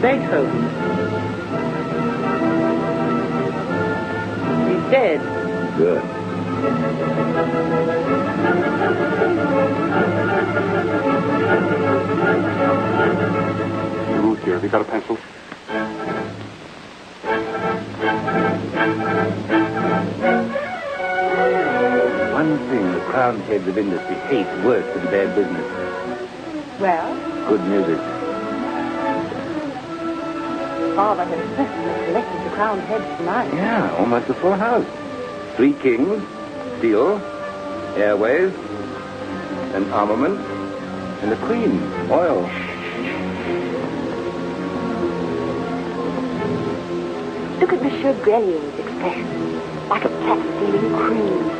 Beethoven. He's dead. Good. You here, have you got a pencil? One thing the crowned heads of industry hate worse than bad business. Well? Good music. Father has especially selected the crowned heads tonight. Yeah, almost a full house. 3 kings, steel, airways, an armament, and a queen, oil. Look at Monsieur Grelier's expression, like a cat stealing cream.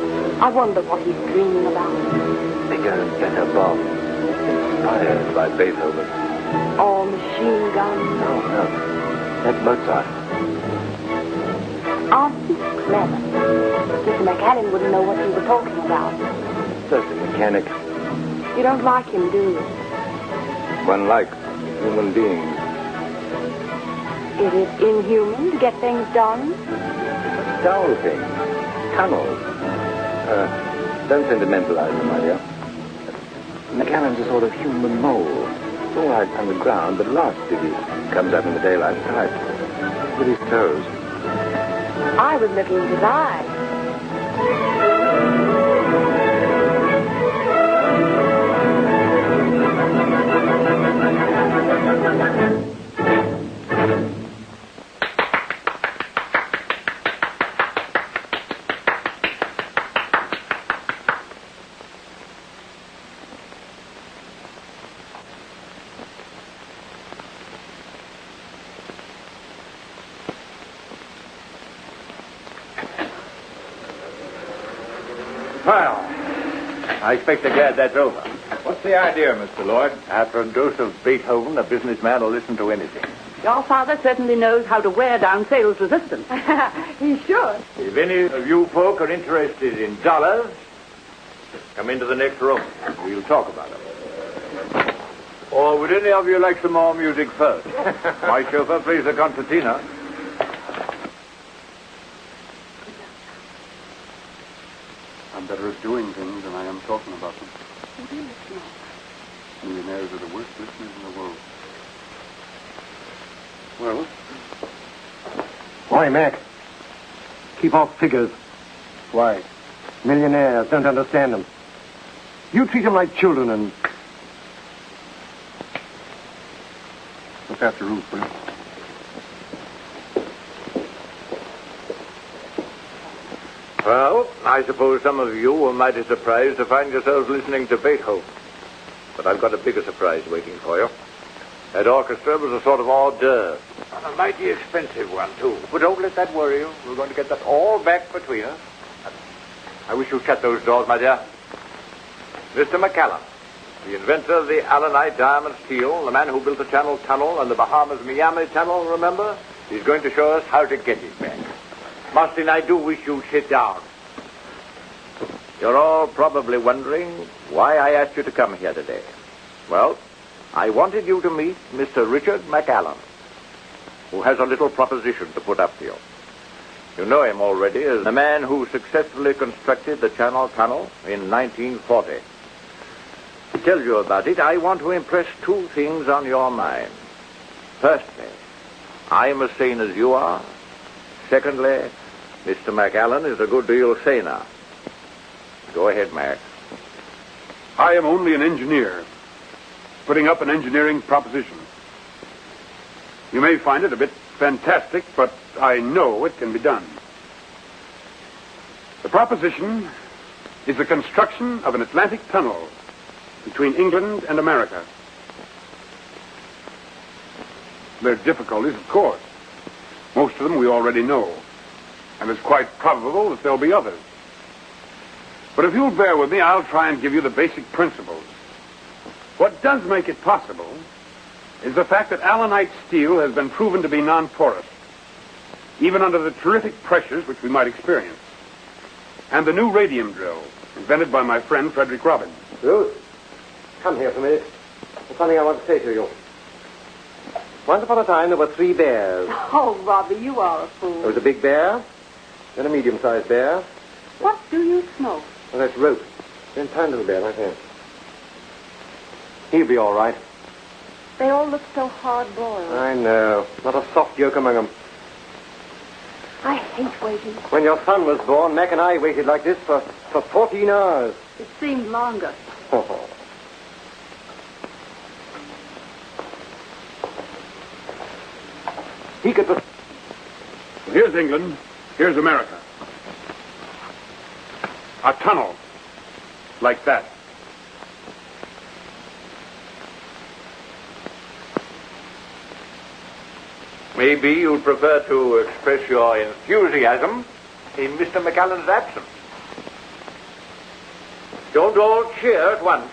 I wonder what he's dreaming about. Bigger, better bomb. Inspired by Beethoven. Or machine guns. No. That's Mozart. Aren't you clever? Mr. McAllen wouldn't know what you were talking about. Just a mechanic. You don't like him, do you? One likes human beings. Is it inhuman to get things done? Dull things. Tunnels. Don't sentimentalize them, my dear. McAllen's a sort of human mole. It's all right underground, but lost if he comes up in the daylight tight. With his toes. I was looking at his eyes. Well, I expect to glad that's over. What's the idea, Mr. Lloyd? After a dose of Beethoven, a businessman will listen to anything. Your father certainly knows how to wear down sales resistance. He should. If any of you folk are interested in dollars, come into the next room. We'll talk about it. Or would any of you like some more music first? My chauffeur plays the concertina. I'm better at doing things than I am talking about them. What do you listen to? Millionaires are the worst listeners in the world. Well? Why, Mac? Keep off figures. Why? Millionaires, don't understand them. You treat them like children and... Look after Ruth, will you? Well, I suppose some of you were mighty surprised to find yourselves listening to Beethoven. But I've got a bigger surprise waiting for you. That orchestra was a sort of hors d'oeuvre. And a mighty expensive one, too. But don't let that worry you. We're going to get that all back between us. I wish you'd shut those doors, my dear. Mr. McAllen, the inventor of the Allenite diamond steel, the man who built the Channel Tunnel and the Bahamas-Miami Tunnel, remember? He's going to show us how to get it back. Mustyn, I do wish you'd sit down. You're all probably wondering why I asked you to come here today. Well, I wanted you to meet Mr. Richard McAllen, who has a little proposition to put up to you. You know him already as the man who successfully constructed the Channel Tunnel in 1940. To tell you about it, I want to impress 2 things on your mind. Firstly, I'm as sane as you are. Secondly, Mr. McAllen is a good deal saner. Go ahead, Mac. I am only an engineer, putting up an engineering proposition. You may find it a bit fantastic, but I know it can be done. The proposition is the construction of an Atlantic tunnel between England and America. There are difficulties, of course. Most of them we already know, and it's quite probable that there'll be others. But if you'll bear with me, I'll try and give you the basic principles. What does make it possible is the fact that Allenite steel has been proven to be non-porous, even under the terrific pressures which we might experience. And the new radium drill, invented by my friend Frederick Robbins. Ruth, come here for a minute. There's something I want to say to you. Once upon a time, there were 3 bears. Oh, Robbie, you are a fool. There was a big bear, then a medium-sized bear. What do you smoke? Well, that's rope. Then tiny little bear like that. He'll be all right. They all look so hard-boiled. I know. Not a soft yolk among them. I hate waiting. When your son was born, Mac and I waited like this for 14 hours. It seemed longer. Oh. He could... Here's England. Here's America. A tunnel. Like that. Maybe you'd prefer to express your enthusiasm in Mr. McAllen's absence. Don't all cheer at once.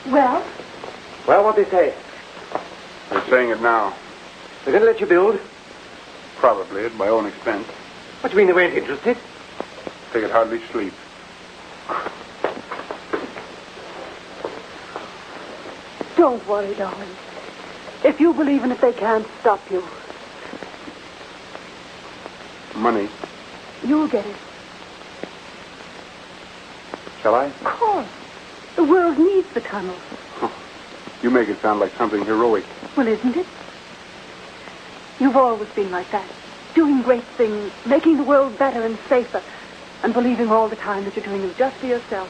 Well? Well, what they say? They're saying it now. They're going to let you build? Probably at my own expense. What do you mean they weren't interested? They could hardly sleep. Don't worry, darling. If you believe in it, they can't stop you. Money. You'll get it. Shall I? Of course. The world needs the tunnel. You make it sound like something heroic. Well, isn't it? You've always been like that. Doing great things, making the world better and safer, and believing all the time that you're doing it just for yourself.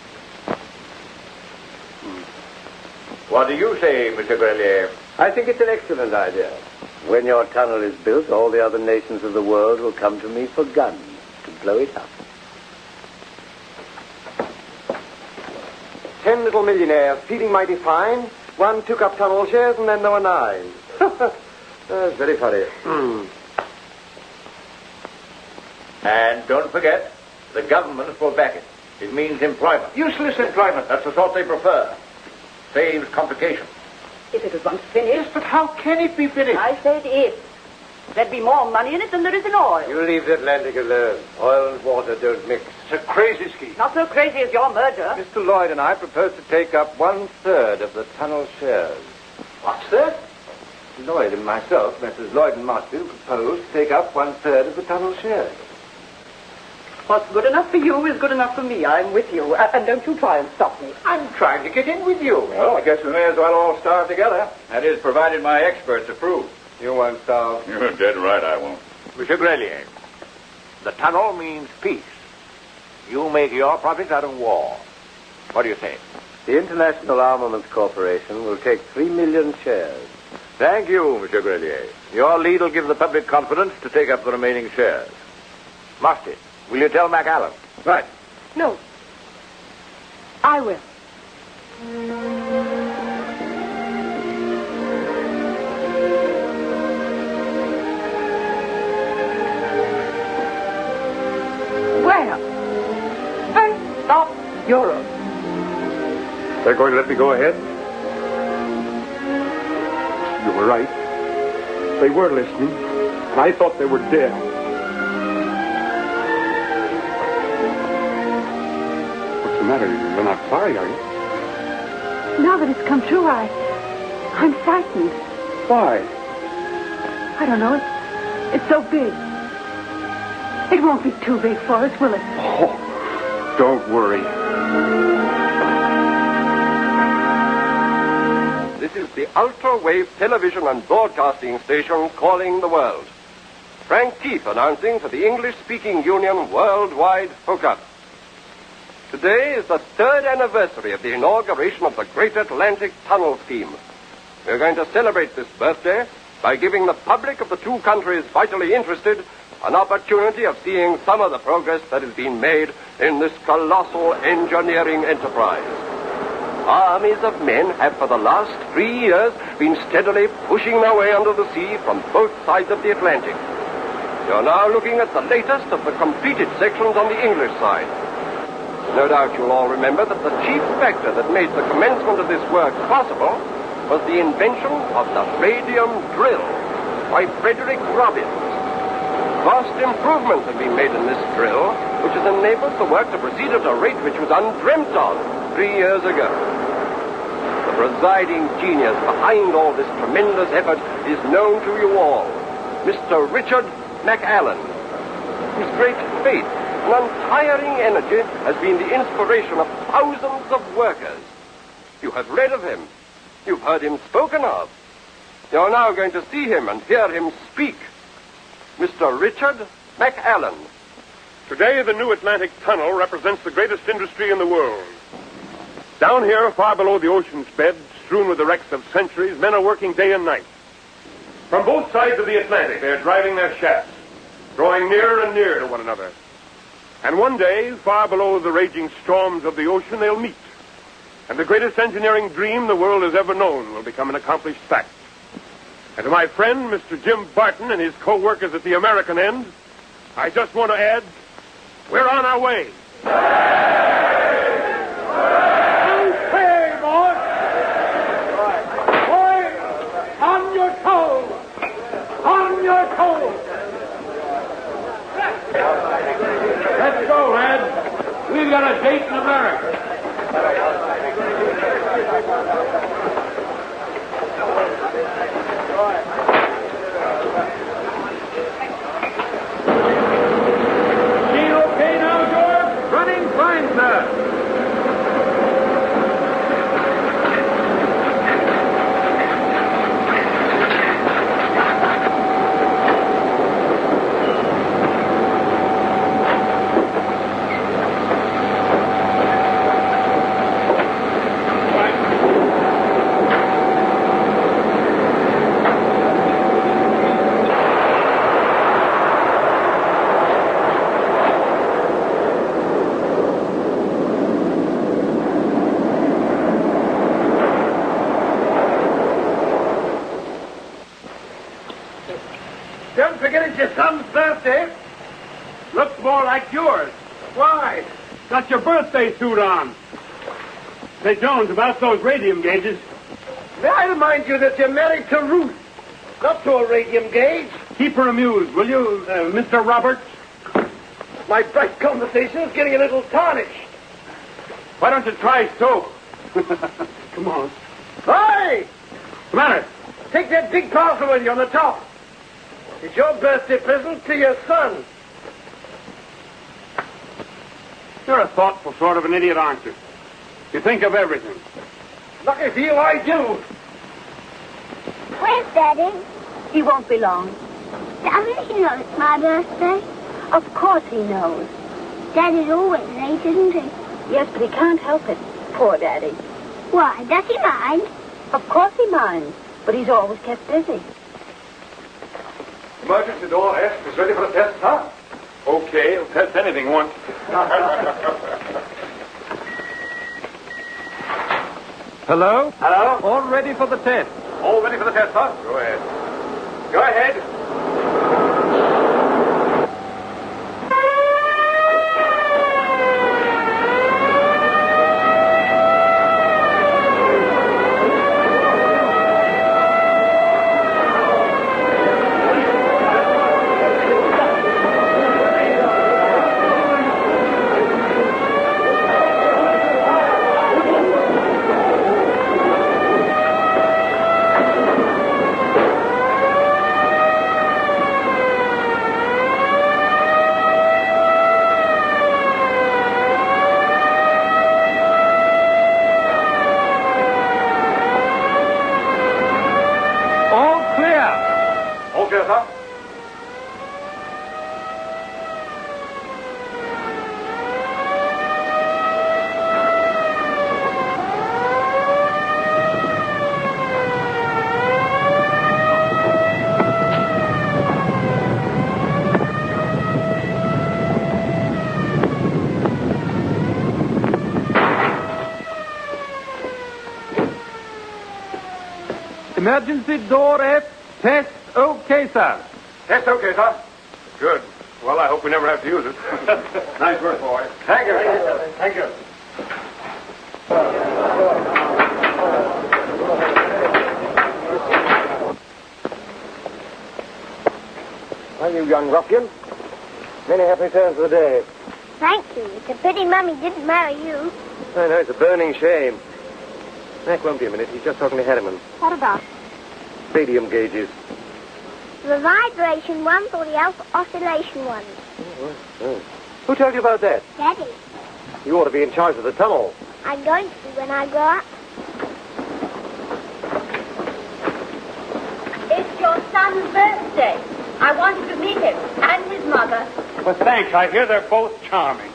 What do you say, Mr. Grelier? I think it's an excellent idea. When your tunnel is built, all the other nations of the world will come to me for guns to blow it up. 10 little millionaires, feeling mighty fine. One took up tunnel shares, and then there were 9. That's very funny. And don't forget, the government will back it. It means employment. Useless employment. That's the sort they prefer. Saves complications. If it was once finished... But how can it be finished? I said if. There'd be more money in it than there is in oil. You leave the Atlantic alone. Oil and water don't mix. It's a crazy scheme. Not so crazy as your merger. Mr. Lloyd and I propose to take up 1/3 of the tunnel shares. What's that? Lloyd and myself, Messrs. Lloyd and Martin, propose to take up 1/3 of the tunnel shares. What's good enough for you is good enough for me. I'm with you. And don't you try and stop me. I'm trying to get in with you. Well, I guess we may as well all starve together. That is, provided my experts approve. You won't starve. You're dead right, I won't. Monsieur Grelier, the tunnel means peace. You make your profits out of war. What do you say? The International Armaments Corporation will take 3 million shares. Thank you, Monsieur Grelier. Your lead will give the public confidence to take up the remaining shares. Must it? Will you tell McAllen? Right. No. I will. Where? First stop, Europe. They're going to let me go ahead? You were right. They were listening, and I thought they were dead. What's the matter? You're not sorry, are you? Now that it's come true, I'm frightened. Why? I don't know. It's so big. It won't be too big for us, will it? Oh, don't worry. This is the ultra-wave television and broadcasting station calling the world. Frank Keith announcing for the English-speaking Union worldwide hookup. Today is the 3rd anniversary of the inauguration of the Great Atlantic Tunnel scheme. We're going to celebrate this birthday by giving the public of the two countries vitally interested an opportunity of seeing some of the progress that has been made in this colossal engineering enterprise. Armies of men have for the last 3 years been steadily pushing their way under the sea from both sides of the Atlantic. You're now looking at the latest of the completed sections on the English side. No doubt you'll all remember that the chief factor that made the commencement of this work possible was the invention of the radium drill by Frederick Robbins. Vast improvements have been made in this drill, which has enabled the work to proceed at a rate which was undreamt of 3 years ago. The presiding genius behind all this tremendous effort is known to you all, Mr. Richard McAllen. His great faith and untiring energy has been the inspiration of thousands of workers. You have read of him. You've heard him spoken of. You're now going to see him and hear him speak. Mr. Richard McAllen. Today, the new Atlantic Tunnel represents the greatest industry in the world. Down here, far below the ocean's bed, strewn with the wrecks of centuries, men are working day and night. From both sides of the Atlantic, they're driving their shafts, drawing nearer and nearer to one another. And one day, far below the raging storms of the ocean, they'll meet. And the greatest engineering dream the world has ever known will become an accomplished fact. And to my friend, Mr. Jim Barton, and his co-workers at the American end, I just want to add, we're on our way. Okay, boys. Boys, on your toes. On your toes. Let's go, lads. We've got a date in America. Machine okay now, George? Running fine, sir. Don't forget it's your son's birthday. Looks more like yours. Why? Got your birthday suit on. Say, Jones, about those radium gauges. May I remind you that you're married to Ruth, not to a radium gauge. Keep her amused, will you, Mr. Roberts? My bright conversation is getting a little tarnished. Why don't you try soap? Come on. Hey! What's the matter? Take that big parcel with you on the top. It's your birthday present to your son. You're a thoughtful sort of an idiot, aren't you? You think of everything. Lucky for you, I do. Where's Daddy? He won't be long. Doesn't he know it's my birthday? Of course he knows. Daddy's always late, isn't he? Yes, but he can't help it. Poor Daddy. Why, does he mind? Of course he minds, but he's always kept busy. Emergency door S is ready for a test, huh? Okay, it'll test anything once. Hello? Hello? All ready for the test. All ready for the test, huh? Go ahead. Go ahead. Okay, sir. Emergency door F. Test okay, sir. Test okay, sir. Good. Well, I hope we never have to use it. Nice work, boy. Thank you. Thank you. Well, you young ruffian, many happy turns of the day. Thank you. It's a pity Mummy didn't marry you. I know, it's a burning shame. Mac won't be a minute. He's just talking to Harriman. What about? Radium gauges. The vibration ones or the oscillation ones? Oh. Who told you about that? Daddy. You ought to be in charge of the tunnel. I'm going to be when I grow up. It's your son's birthday. I wanted to meet him and his mother. Well, thanks. I hear they're both charming.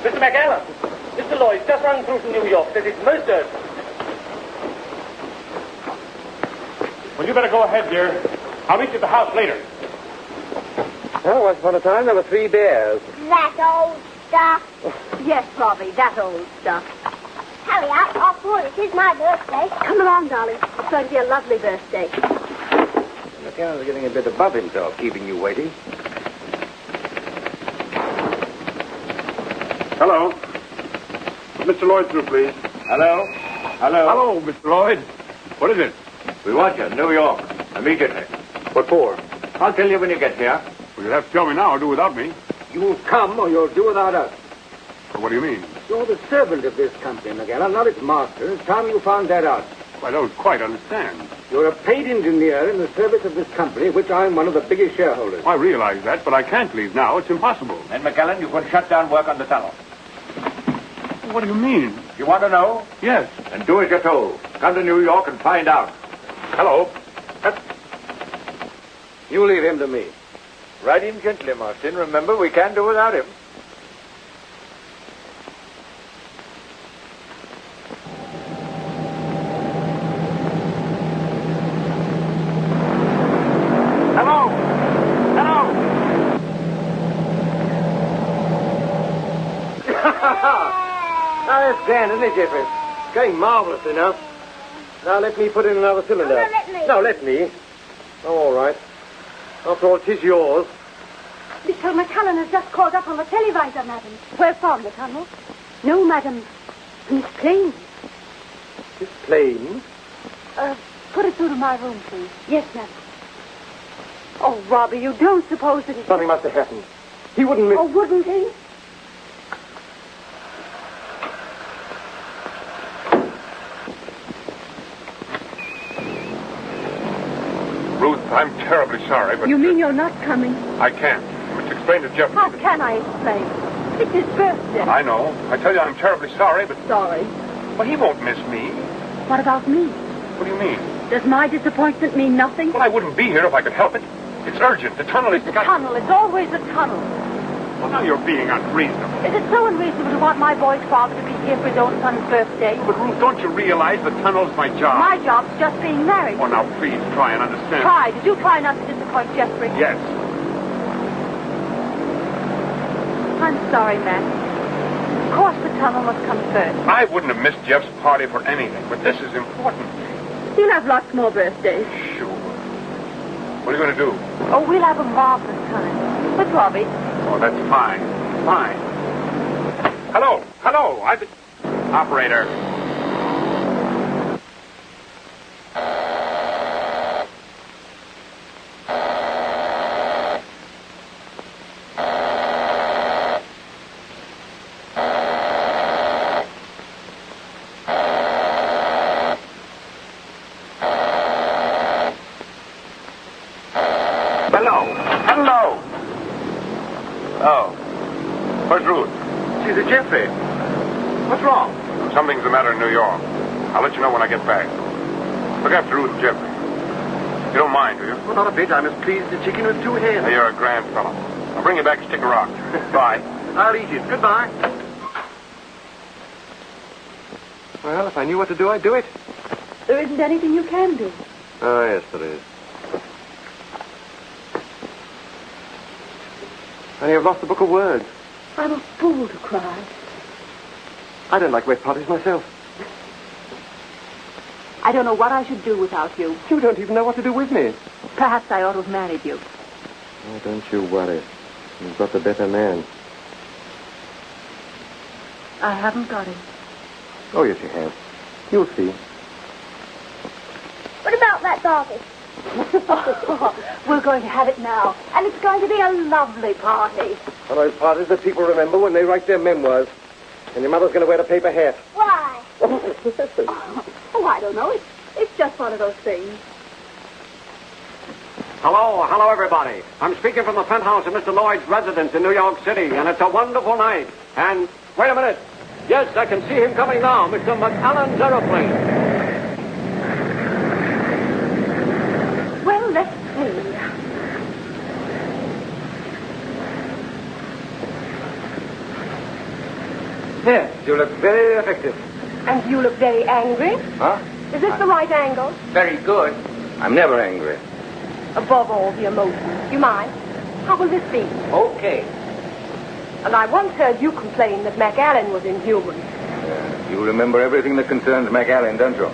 Mr. McAllen, Mr. Lloyd just rung through from New York. Says it's most urgent. Well, you better go ahead, dear. I'll meet you at the house later. Well, once upon a time, there were 3 bears. That old stuff. Yes, Robbie, that old stuff. Hurry up. After all, it is my birthday. Come along, darling. It's going to be a lovely birthday. McAllen's getting a bit above himself, keeping you waiting. Hello. Mr. Lloyd through, please. Hello? Hello? Hello, Mr. Lloyd. What is it? We want you, New York, immediately. What for? I'll tell you when you get here. Well, you'll have to tell me now or do without me. You'll come or you'll do without us. Well, what do you mean? You're the servant of this company, McAllen, not its master. It's time you found that out. I don't quite understand. You're a paid engineer in the service of this company, which I'm one of the biggest shareholders. I realize that, but I can't leave now. It's impossible. Then, McAllen, you can shut down work on the tunnel. What do you mean? You want to know? Yes. Then do as you're told. Come to New York and find out. Hello. You leave him to me. Ride him gently, Martin. Remember, we can't do without him. Hello. Hello. Now, that's grand, isn't it, Jeffrey? Going marvelous enough. Now, let me put in another cylinder. No, let me. No, let me. Oh, all right. After all, 'tis yours. Mr. McAllen has just called up on the televisor, madam. Where from, the tunnel? No, madam. Miss Plain. This plane. Put it through to my room, please. Yes, madam. Oh, Robbie, you don't suppose that it's... Something must have happened. He wouldn't miss... Oh, wouldn't he? Ruth, I'm terribly sorry, but... You mean you're not coming? I can't. I must explain to Jeffrey. How can I explain? It's his birthday. I know. I tell you, I'm terribly sorry, but... Sorry. Well, he won't miss me. What about me? What do you mean? Does my disappointment mean nothing? Well, I wouldn't be here if I could help it. It's urgent. The tunnel is... The tunnel. It's always the tunnel. Well, now you're being unreasonable. Is it so unreasonable to want my boy's father to be here for his own son's birthday? But, Ruth, don't you realize the tunnel's my job? My job's just being married. Oh, now, please, try and understand. Try. Did you try not to disappoint Jeffrey? Yes. I'm sorry, Matt. Of course the tunnel must come first. I wouldn't have missed Jeff's party for anything, but this is important. He'll have lots more birthdays. Sure. What are you going to do? Oh, we'll have a marvelous time. With Robbie. Oh, that's fine. Fine. Hello. Hello. Operator. Hello. Oh. Where's Ruth? She's a Jeffrey. What's wrong? Something's the matter in New York. I'll let you know when I get back. Look after Ruth and Jeffrey. You don't mind, do you? Well, not a bit. I'm as pleased as a chicken with 2 heads. Hey, you're a grand fellow. I'll bring you back a stick of rock. Bye. I'll eat it. Goodbye. Well, if I knew what to do, I'd do it. There isn't anything you can do. Oh, yes, there is. And you've lost the book of words. I'm a fool to cry. I don't like wet potties myself. I don't know what I should do without you. You don't even know what to do with me. Perhaps I ought to have married you. Oh, don't you worry. You've got the better man. I haven't got him. Oh, yes, you have. You'll see. What about that doggy? We're going to have it now, and it's going to be a lovely party. One of those parties that people remember when they write their memoirs. And your mother's going to wear a paper hat. Why? Oh, I don't know. It's just one of those things. Hello, everybody. I'm speaking from the penthouse of Mr. Lloyd's residence in New York City, and it's a wonderful night. And, wait a minute. Yes, I can see him coming now, Mr. McAllen's aeroplane. Well, let's see. Yes, you look very effective. And you look very angry. Huh? Is this the right angle? Very good. I'm never angry. Above all the emotions. You mind? How will this be? Okay. And I once heard you complain that McAllen was inhuman. You remember everything that concerns McAllen, don't you?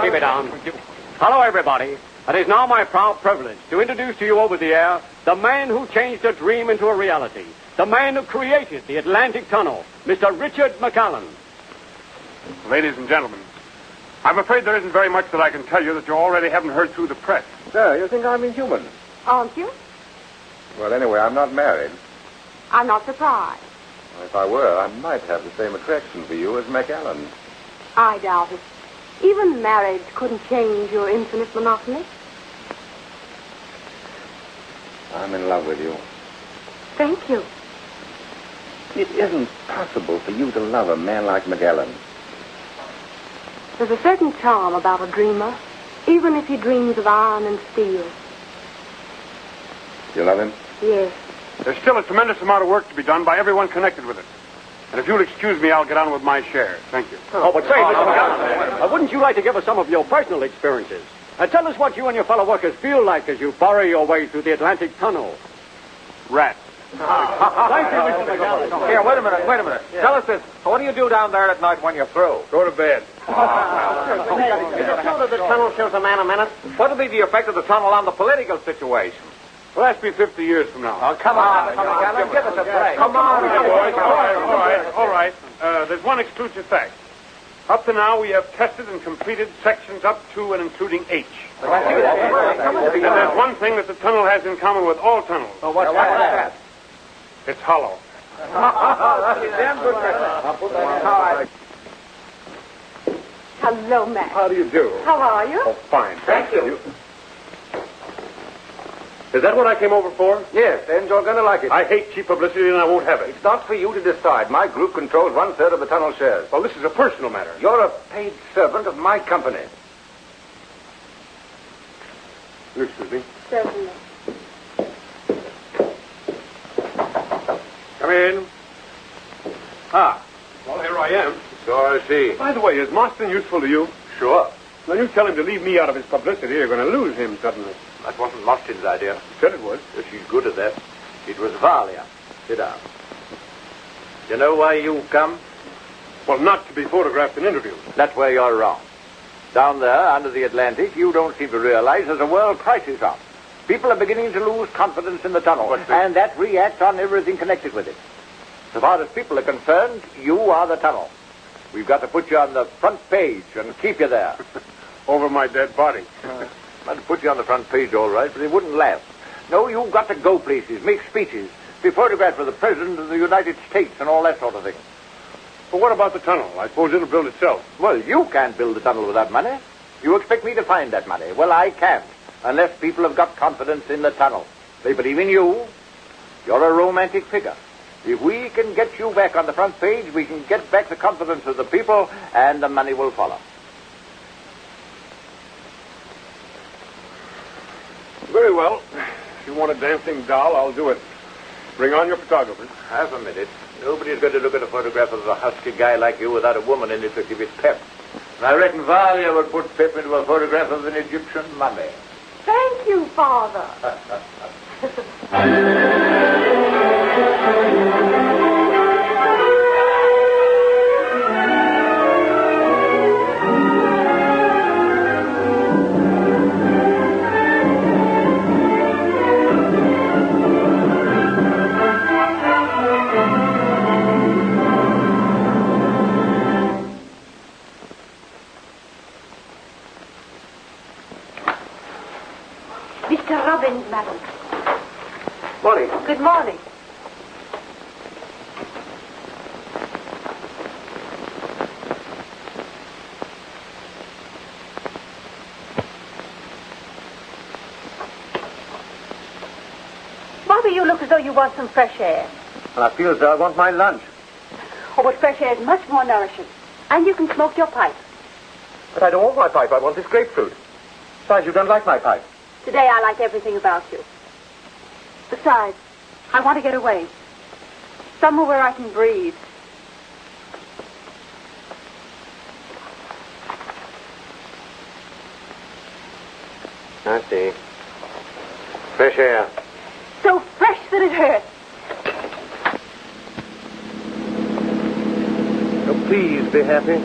Keep it down. Hello, everybody. It is now my proud privilege to introduce to you over the air the man who changed a dream into a reality, the man who created the Atlantic Tunnel, Mr. Richard McAllen. Ladies and gentlemen, I'm afraid there isn't very much that I can tell you that you already haven't heard through the press. Sir, you think I'm inhuman? Aren't you? Well, anyway, I'm not married. I'm not surprised. If I were, I might have the same attraction for you as McAllen. I doubt it. Even marriage couldn't change your infinite monotony. I'm in love with you. Thank you. It isn't possible for you to love a man like McAllen. There's a certain charm about a dreamer, even if he dreams of iron and steel. You love him? Yes. There's still a tremendous amount of work to be done by everyone connected with it. And if you'll excuse me, I'll get on with my share. Thank you. Oh, but say, Mr. McAllen, wouldn't you like to give us some of your personal experiences? Tell us what you and your fellow workers feel like as you burrow your way through the Atlantic Tunnel. Rats. Thank you, Mr. McAllen. Here, wait a minute. Yeah. Tell us this. What do you do down there at night when you're through? Go to bed. Is it true that the tunnel kills a man a minute? What will be the effect of the tunnel on the political situation? Well, that's be 50 years from now. Oh, come on. Give us a break. Come on. All right. There's one exclusive fact. Up to now, we have tested and completed sections up to and including H. And there's one thing that the tunnel has in common with all tunnels. Oh, what's that? It's hollow. Damn good. Hello, Matt. How do you do? How are you? Oh, fine. Thank you. Is that what I came over for? Yes, and you're going to like it. I hate cheap publicity and I won't have it. It's not for you to decide. My group controls 1/3 of the tunnel shares. Well, this is a personal matter. You're a paid servant of my company. Excuse me. Certainly. Come in. Ah, well, here I am. So I see. By the way, is Marston useful to you? Sure. When you tell him to leave me out of his publicity, you're going to lose him suddenly. That wasn't Marston's idea. You said it was. She's good at that. It was Valia. Sit down. You know why you come? Well, not to be photographed and interviewed. That's where you're wrong. Down there, under the Atlantic, you don't seem to realize there's a world crisis on. People are beginning to lose confidence in the tunnel, and that reacts on everything connected with it. So far as people are concerned, you are the tunnel. We've got to put you on the front page and keep you there. Over my dead body. I'd put you on the front page, all right, but it wouldn't last. No, you've got to go places, make speeches, be photographed with the President of the United States and all that sort of thing. But what about the tunnel? I suppose it'll build itself. Well, you can't build the tunnel without money. You expect me to find that money. Well, I can't, unless people have got confidence in the tunnel. They believe in you. You're a romantic figure. If we can get you back on the front page, we can get back the confidence of the people, and the money will follow. Very well. If you want a dancing doll, I'll do it. Bring on your photographers. Half a minute. Nobody's going to look at a photograph of a husky guy like you without a woman in it to give it pep. And I reckon Valia would put pep into a photograph of an Egyptian mummy. Thank you, Father. Madam. Morning. Good morning. Bobby, you look as though you want some fresh air. Well, I feel as though I want my lunch. Oh, but fresh air is much more nourishing. And you can smoke your pipe. But I don't want my pipe. I want this grapefruit. Besides, you don't like my pipe. Today I like everything about you. Besides, I want to get away. Somewhere where I can breathe. I see. Fresh air. So fresh that it hurts. Oh, please be happy.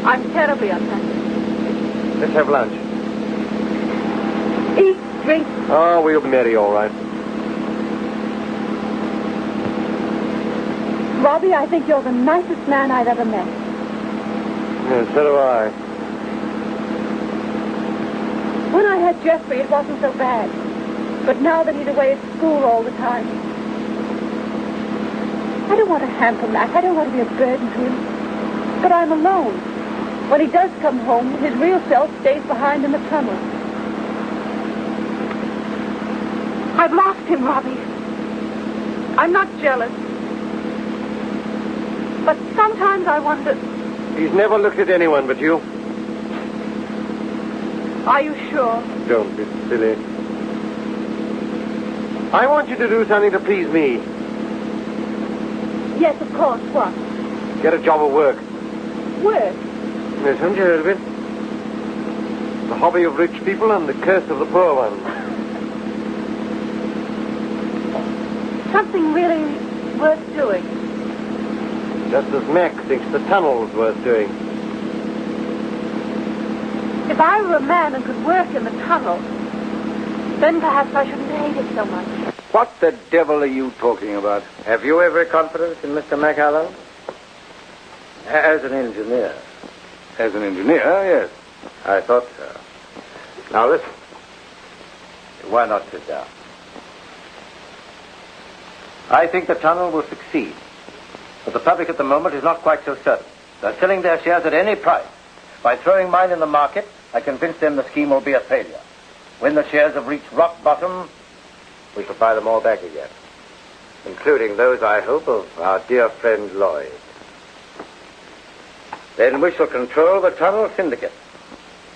I'm terribly unhappy. Let's have lunch. Eat, drink. Oh, we'll be merry, all right. Robbie, I think you're the nicest man I've ever met. Yes, so do I. When I had Jeffrey, it wasn't so bad. But now that he's away at school all the time, I don't want to hamper Mac. I don't want to be a burden to him. But I'm alone. When he does come home, his real self stays behind in the tunnel. I've lost him, Robbie. I'm not jealous. But sometimes I wonder... He's never looked at anyone but you. Are you sure? Don't be silly. I want you to do something to please me. Yes, of course. What? Get a job of work. Work? Yes, haven't you heard of it? The hobby of rich people and the curse of the poor ones. Something really worth doing. Just as Mac thinks the tunnel's worth doing. If I were a man and could work in the tunnel, then perhaps I shouldn't hate it so much. What the devil are you talking about? Have you every confidence in Mr. McAllen? As an engineer. As an engineer, yes. I thought so. Now listen. Why not sit down? I think the tunnel will succeed. But the public at the moment is not quite so certain. They're selling their shares at any price. By throwing mine in the market, I convince them the scheme will be a failure. When the shares have reached rock bottom, we shall buy them all back again. Including those, I hope, of our dear friend Lloyd. Then we shall control the tunnel syndicate.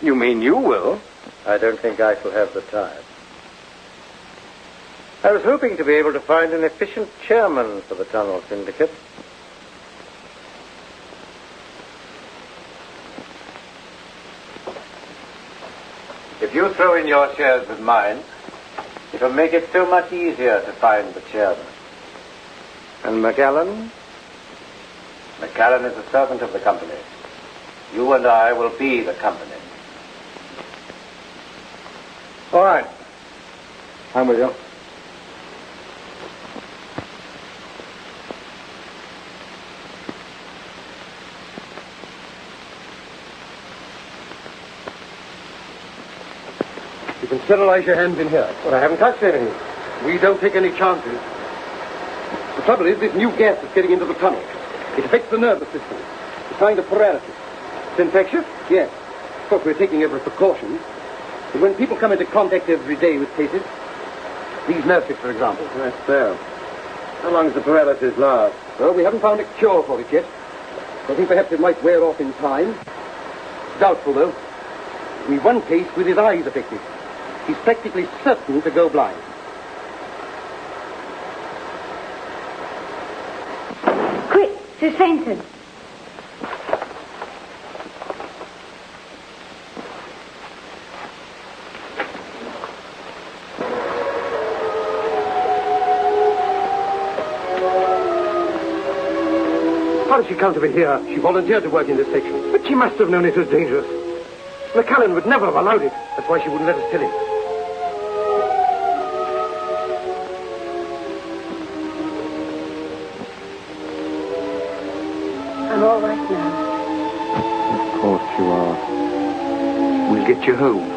You mean you will? I don't think I shall have the time. I was hoping to be able to find an efficient chairman for the tunnel syndicate. If you throw in your shares with mine, it'll make it so much easier to find the chairman. And McAllen? McAllen is a servant of the company. You and I will be the company. All right. I'm with you. You can sterilize your hands in here. But I haven't touched anything. We don't take any chances. The trouble is, this new gas is getting into the tunnel. It affects the nervous system. It's kind of paralysis. It's infectious? Yes. Of course, we're taking every precaution. But when people come into contact every day with cases, these nurses, for example. That's so. How long does the paralysis last? Well, we haven't found a cure for it yet. I think perhaps it might wear off in time. Doubtful, though. We've one case with his eyes affected. He's practically certain to go blind. Quick, she's fainted. How did she come to be here? She volunteered to work in this section. But she must have known it was dangerous. McAllen would never have allowed it. That's why she wouldn't let us tell him. I'm all right now. Of course you are. We'll get you home.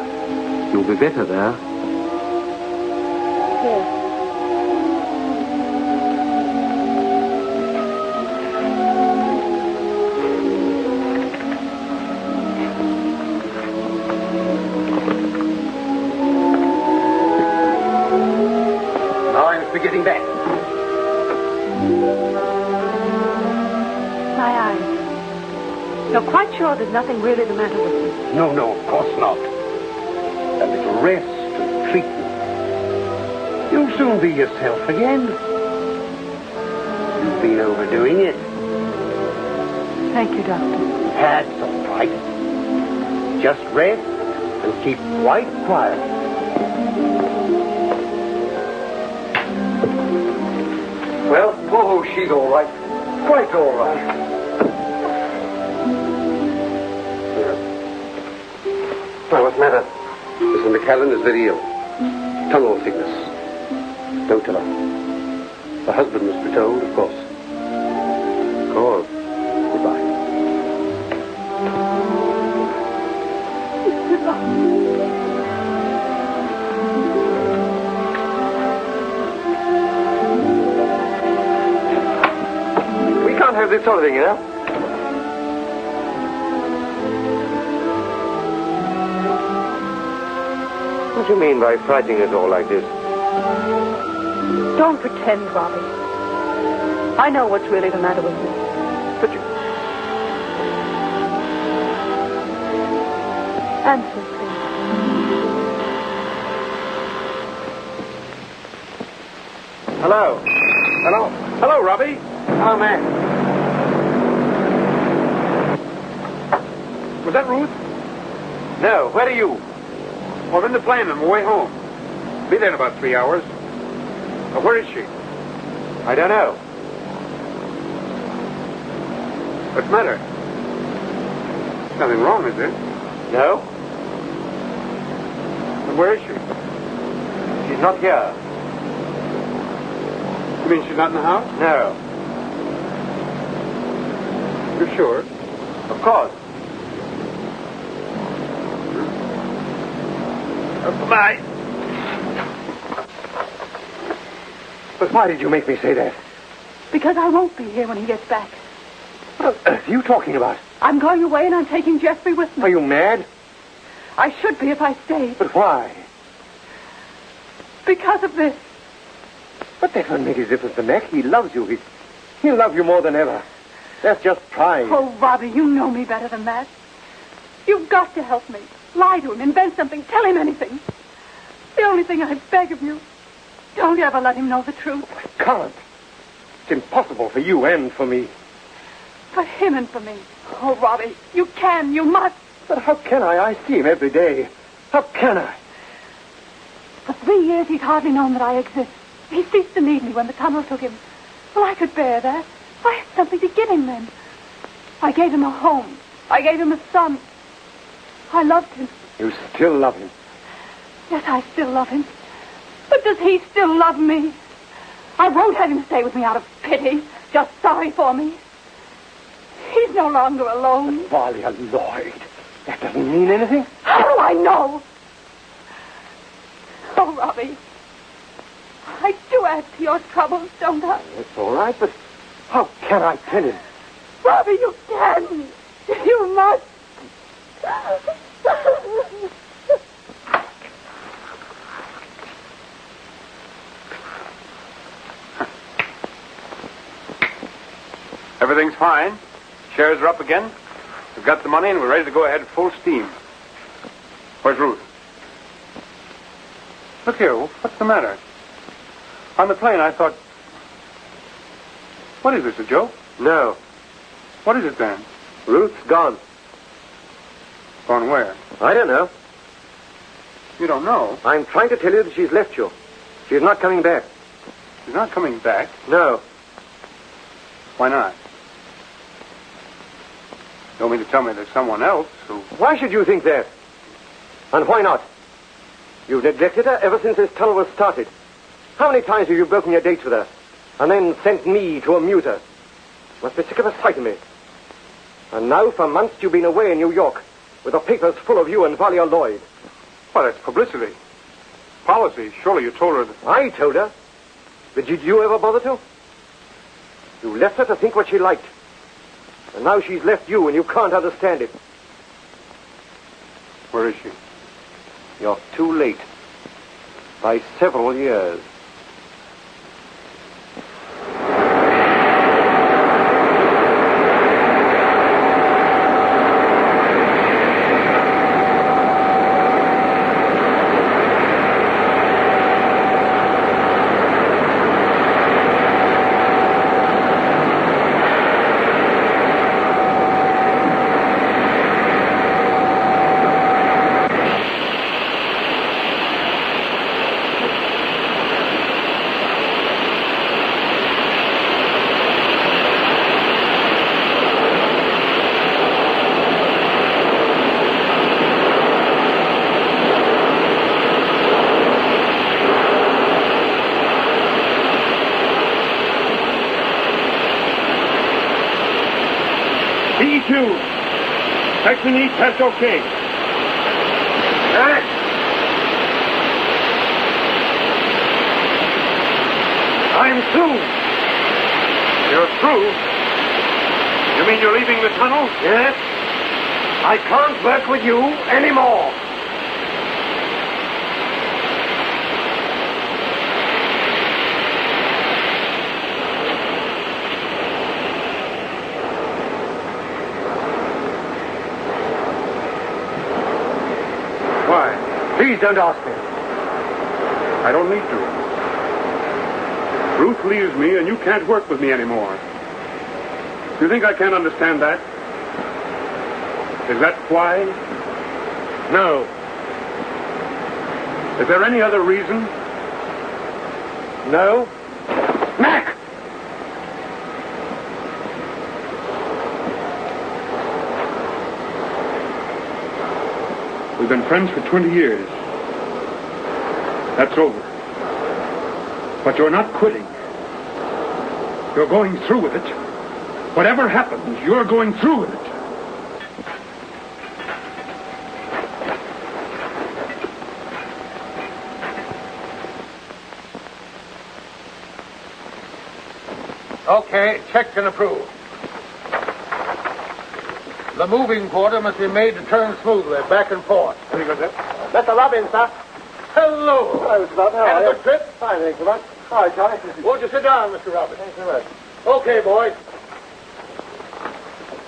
You'll be better there. My eyes. You're quite sure there's nothing really the matter with them? No, of course not. A little rest and treatment. You'll soon be yourself again. You've been overdoing it. Thank you, Doctor. That's all right. Just rest and keep quite quiet. Well, oh, she's all right. Quite all right. Well, what's the matter? Mrs. McCallan is very ill. Tunnel sickness. Don't tell her. The husband must be told, of course. Of course. Goodbye. We can't have this sort of thing, you know. What do you mean by frightening us all like this? Don't pretend, Robbie. I know what's really the matter with me. But you... Answer, please. Hello. Hello. Hello, Robbie. Hello, Mac. Was that Ruth? No. Where are you? Well, I'm in the plane on my way home. Be there in about 3 hours. Now, where is she? I don't know. What's the matter? Nothing wrong, is there? No. Then where is she? She's not here. You mean she's not in the house? No. You're sure? Of course. Goodbye. But why did you make me say that? Because I won't be here when he gets back. What on earth are you talking about? I'm going away and I'm taking Jeffrey with me. Are you mad? I should be if I stayed. But why? Because of this. But that won't make a difference to Mac. He loves you. He'll love you more than ever. That's just pride. Oh, Robbie, you know me better than that. You've got to help me. Lie to him, invent something, tell him anything. The only thing I beg of you, don't ever let him know the truth. I can't. It's impossible for you and for me. For him and for me. Oh, Robbie, you can, you must. But how can I? I see him every day. How can I? For 3 years, he's hardly known that I exist. He ceased to need me when the tunnel took him. Well, I could bear that. I had something to give him then. I gave him a home. I gave him a son. I loved him. You still love him? Yes, I still love him. But does he still love me? I won't have him stay with me out of pity, just sorry for me. He's no longer alone. Valia Lloyd. That doesn't mean anything. How do I know? Oh, Robbie. I do add to your troubles, don't I? It's all right, but how can I tell him? Robbie, you can. You must. Everything's fine. Shares are up again. We've got the money and we're ready to go ahead full steam. Where's Ruth? Look here, what's the matter? On the plane, I thought... What is this, a joke? No. What is it then? Ruth's gone. Gone where? I don't know. You don't know? I'm trying to tell you that she's left you. She's not coming back. She's not coming back? No. Why not? You don't mean to tell me there's someone else who... Why should you think that? And why not? You've neglected her ever since this tunnel was started. How many times have you broken your dates with her? And then sent me to amuse her? You must be sick of the sight of me. And now for months you've been away in New York, with the papers full of you and Valia Lloyd. Well, that's publicity. Policy. Surely you told her that... I told her. But did you ever bother to? You left her to think what she liked. And now she's left you and you can't understand it. Where is she? You're too late. By several years. B2. Section E test okay. I'm through. You're through? You mean you're leaving the tunnel? Yes. I can't work with you anymore. Why? Please don't ask me. I don't need to. Ruth leaves me and you can't work with me anymore. Do you think I can't understand that? Is that why? No. Is there any other reason? No. Mac! We've been friends for 20 years. That's over. But you're not quitting. You're going through with it. Whatever happens, you're going through with it. Okay, checked and approved. The moving quarter must be made to turn smoothly, back and forth. Very good, sir. Mr. Robbins, sir. Hello. Hello, Mr. Robbins. How Had are a you? good trip? Fine, thanks very much. Hi, Charlie. Won't you sit down, Mr. Robbins? Thanks very much. Okay, boys.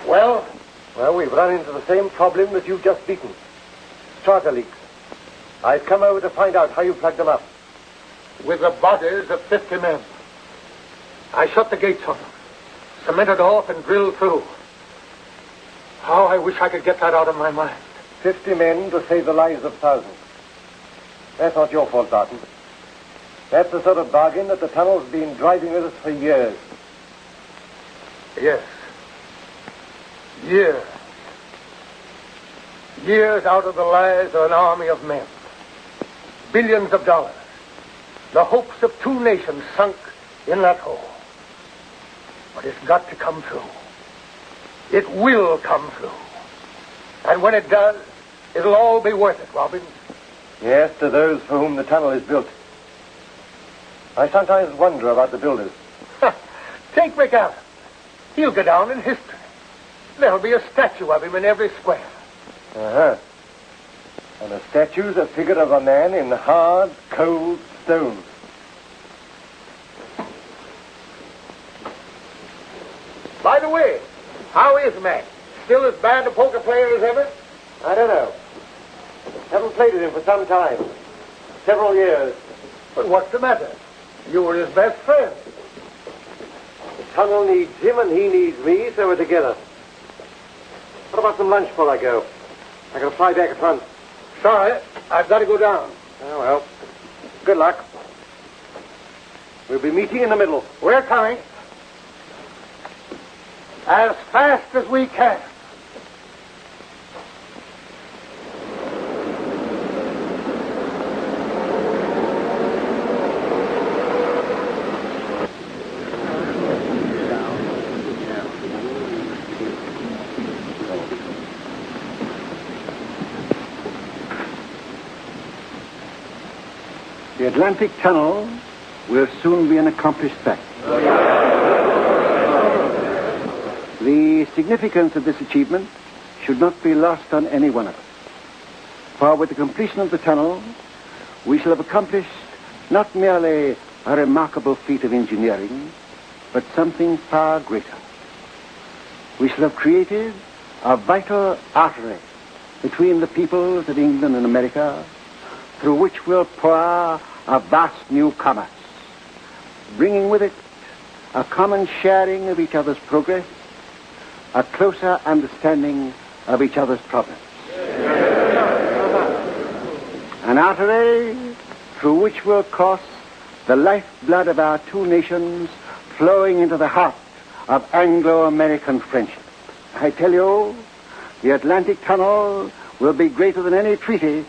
Well, We've run into the same problem that you've just beaten. Charter leaks. I've come over to find out how you plugged them up. with the bodies of 50 men. I shut the gates on them, cemented off and drilled through. How I wish I could get that out of my mind. 50 men to save the lives of thousands. That's not your fault, Barton. That's the sort of bargain that the tunnel's been driving with us for years. Yes. Years. Years out of the lives of an army of men. Billions of dollars. The hopes of two nations sunk in that hole. But it's got to come through. It will come through. And when it does, it'll all be worth it, Robbins. Yes, to those for whom the tunnel is built. I sometimes wonder about the builders. Take McAllen. He'll go down in history. There'll be a statue of him in every square. Uh-huh. And the statue's a figure of a man in hard, cold stone. By the way, how is Mac? Still as bad a poker player as ever? I don't know. Haven't played with him for some time. Several years. But what's the matter? You were his best friend. The tunnel needs him and he needs me, so we're together. What about some lunch before I go? I gotta fly back at once. Sorry, I've got to go down. Oh, well. Good luck. We'll be meeting in the middle. We're coming. As fast as we can. The Atlantic Tunnel will soon be an accomplished fact. The significance of this achievement should not be lost on any one of us. For with the completion of the tunnel, we shall have accomplished not merely a remarkable feat of engineering, but something far greater. We shall have created a vital artery between the peoples of England and America, through which will pour a vast new commerce, bringing with it a common sharing of each other's progress, a closer understanding of each other's problems. An artery through which will course the lifeblood of our two nations, flowing into the heart of Anglo-American friendship. I tell you, the Atlantic Tunnel will be greater than any treaty.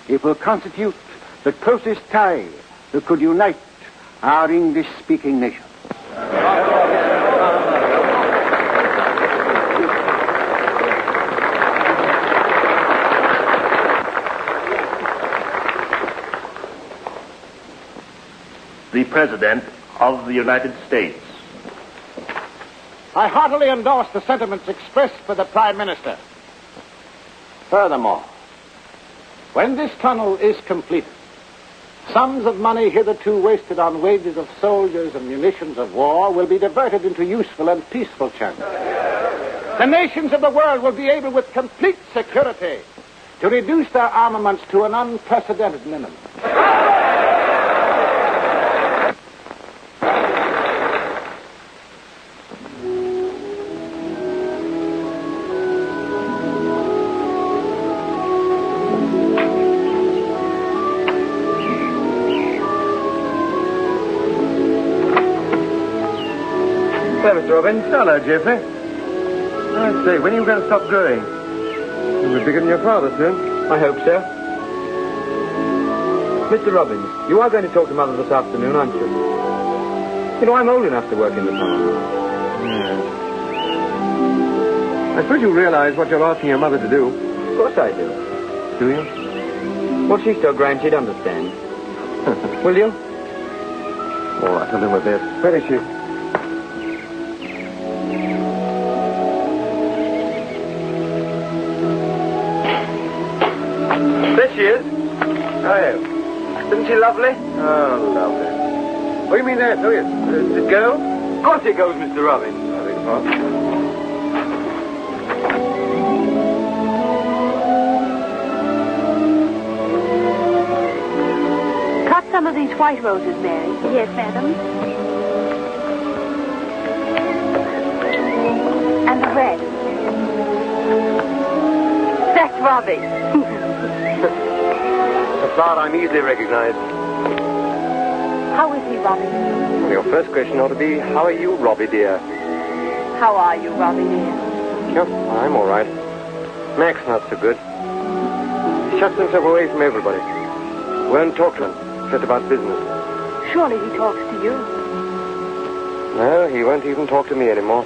It will constitute the closest tie that could unite our English-speaking nation. the President of the United States. I heartily endorse the sentiments expressed by the Prime Minister. Furthermore, when this tunnel is completed, sums of money hitherto wasted on wages of soldiers and munitions of war will be diverted into useful and peaceful channels. The nations of the world will be able with complete security to reduce their armaments to an unprecedented minimum. Hello, Mr. Robbins. Hello, Geoffrey. I say, when are you going to stop growing? You'll be bigger than your father soon. I hope so. Mr. Robbins, you are going to talk to Mother this afternoon, aren't you? You know, I'm old enough to work in the tunnel. Yes. I suppose you realize what you're asking your mother to do. Of course I do. Do you? Well, she's so grand she'd understand. Will you? All right, I'll do my best. Where is she? There she is. Oh, isn't she lovely? Oh, lovely. What do you mean there? Oh, yes. Does it go? Of course it goes, Mr. Robbins. I beg your pardon. Cut some of these white roses, Mary. Yes, madam. And the red. That's Robbie. A flower I'm easily recognized. How is he, Robbie? Well, your first question ought to be, how are you, Robbie, dear? How are you, Robbie, dear? Sure, I'm all right. Mac's not so good. He shuts himself away from everybody. Won't talk to him, except about business. Surely he talks to you. No, he won't even talk to me anymore.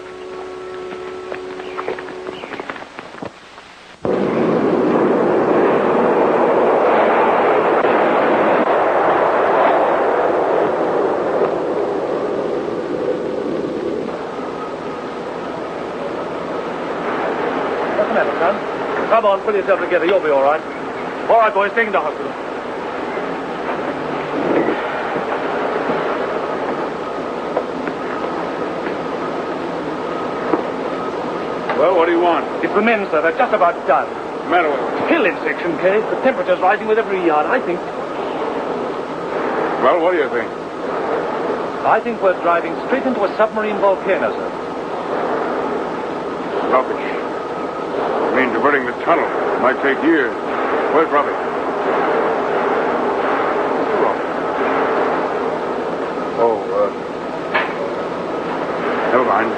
Come on, pull yourself together. You'll be all right. All right, boys, take him to hospital. Well, what do you want? It's the men, sir. They're just about done. What's the matter with them? Hill in section, Kay. The temperature's rising with every yard, I think. Well, what do you think? I think we're driving straight into a submarine volcano, sir. Rubbish. I mean, diverting the tunnel might take years. Where's Robbie? Oh, never mind.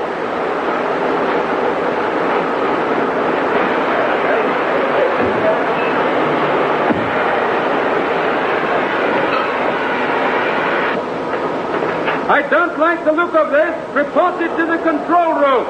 I don't like the look of this. Report it to the control room.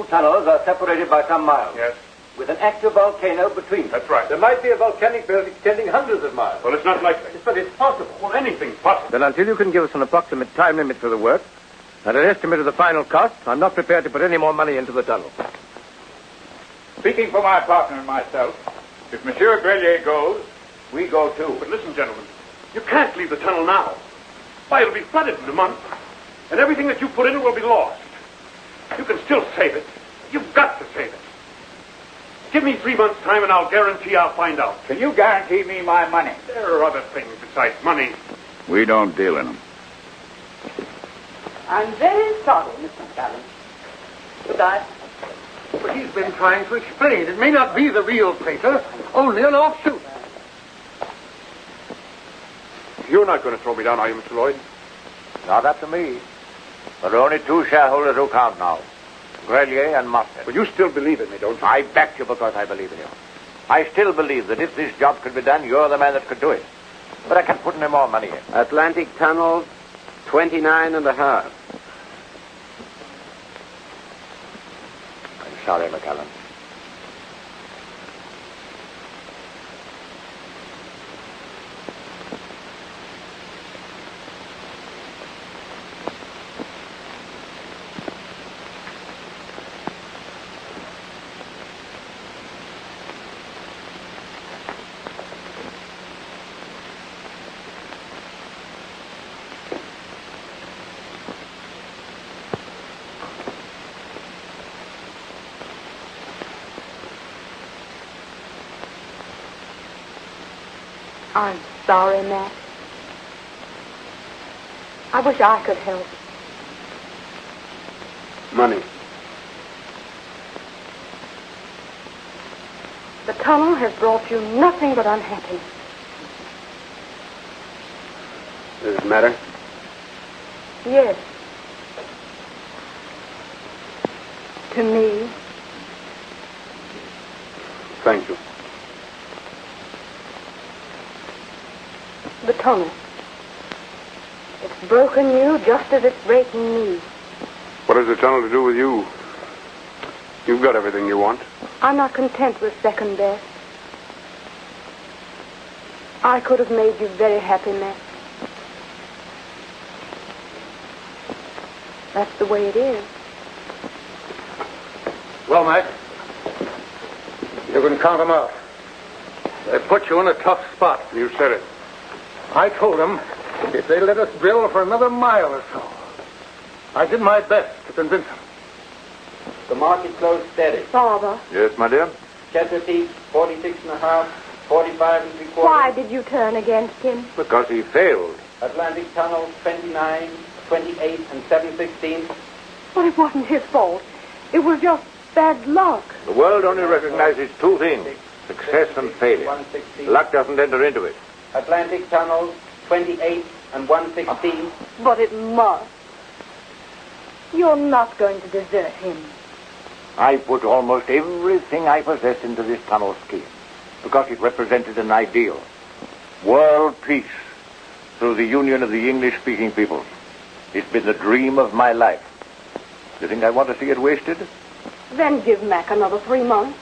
Tunnels are separated by some miles. Yes. With an active volcano between them. That's right. There might be a volcanic belt extending hundreds of miles. Well, it's not likely. But it's possible. Well, anything's possible. Then until you can give us an approximate time limit for the work and an estimate of the final cost, I'm not prepared to put any more money into the tunnel. Speaking for my partner and myself, if Monsieur Grelier goes, we go too. But listen, gentlemen, you can't leave the tunnel now. Why, it'll be flooded in a month. And everything that you put in it will be lost. You can still save it. You've got to save it. Give me 3 months' time and I'll guarantee I'll find out. Can you guarantee me my money? There are other things besides money. We don't deal in them. I'm very sorry, Mr. McAllen. Goodbye. But he's been trying to explain. It may not be the real crater, only an offshoot. You're not going to throw me down, are you, Mr. Lloyd? Not up to me. There are only two shareholders who count now. Grelier and Mustard. But you still believe in me, don't you? I backed you because I believe in you. I still believe that if this job could be done, you're the man that could do it. But I can't put any more money in. Atlantic Tunnel, 29.5. I'm sorry, McAllen. I'm sorry, Matt. I wish I could help. Money. The tunnel has brought you nothing but unhappiness. Does it matter? Yes. To me. Thank you. The tunnel. It's broken you just as it's breaking me. What has the tunnel to do with you? You've got everything you want. I'm not content with second best. I could have made you very happy, Matt. That's the way it is. Well, Mac, you can count them out. They put you in a tough spot. You said it. I told them if they let us drill for another mile or so. I did my best to convince them. The market closed steady. Father. Yes, my dear? Chesapeake, 46.5, 45 3/4. Why did you turn against him? Because he failed. Atlantic Tunnel, 29, 28, and 7/16. But it wasn't his fault. It was just bad luck. The world only recognizes two things, success and failure. 116. Luck doesn't enter into it. Atlantic Tunnel, 28 and 116. But it must. You're not going to desert him. I put almost everything I possess into this tunnel scheme because it represented an ideal. World peace through the union of the English-speaking peoples. It's been the dream of my life. You think I want to see it wasted? Then give Mac another 3 months.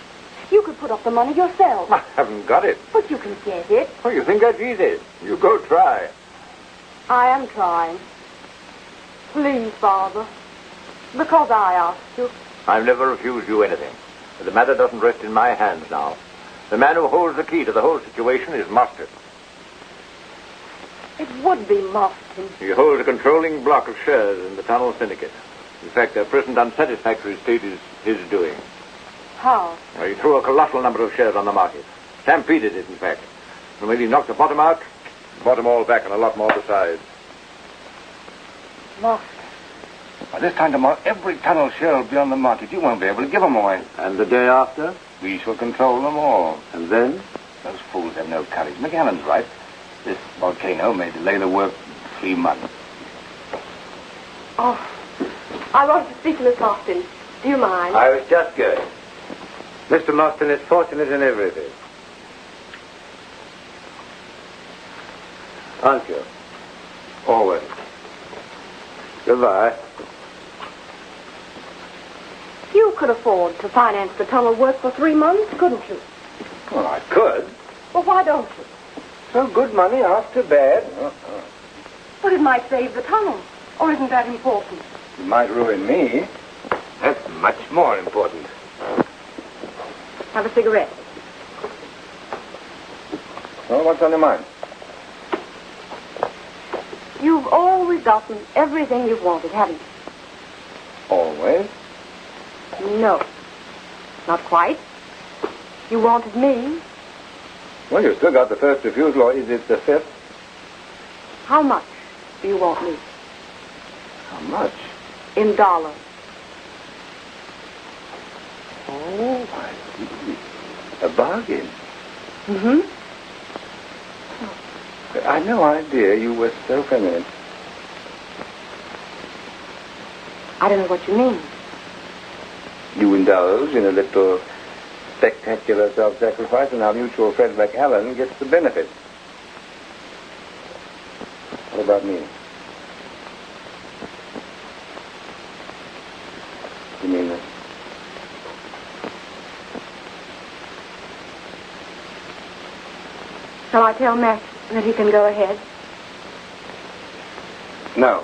You could put up the money yourself. I haven't got it. But you can get it. Oh, you think that's easy? You go try. I am trying. Please, Father. Because I asked you. I've never refused you anything. But the matter doesn't rest in my hands now. The man who holds the key to the whole situation is Mustard. It would be Mustard. He holds a controlling block of shares in the tunnel syndicate. In fact, their present unsatisfactory state is his doing. How? He threw a colossal number of shares on the market. Stampeded it, in fact. And when he knocked the bottom out, bought them all back and a lot more besides. Mustard. By this time tomorrow, every tunnel share will be on the market. You won't be able to give them away. And the day after? We shall control them all. And then? Those fools have no courage. McAllen's right. This volcano may delay the work 3 months. Oh, I want to speak to Miss Austin. Do you mind? I was just going. Mr. Mostyn is fortunate in everything. Aren't you? Always. Goodbye. You could afford to finance the tunnel work for 3 months, couldn't you? Well, I could. Well, why don't you? So good money after bad. But it might save the tunnel. Or isn't that important? It might ruin me. That's much more important. Have a cigarette. Well, what's on your mind? You've always gotten everything you've wanted, haven't you? Always? No. Not quite. You wanted me. Well, you've still got the first refusal, or is it the fifth? How much do you want me? How much? In dollars. Oh, I see. A bargain. Mm-hmm. I had no idea you were so feminine. I don't know what you mean. You indulge in a little spectacular self-sacrifice, and our mutual friend McAllen gets the benefit. What about me? You mean that? Shall I tell Mac that he can go ahead? No.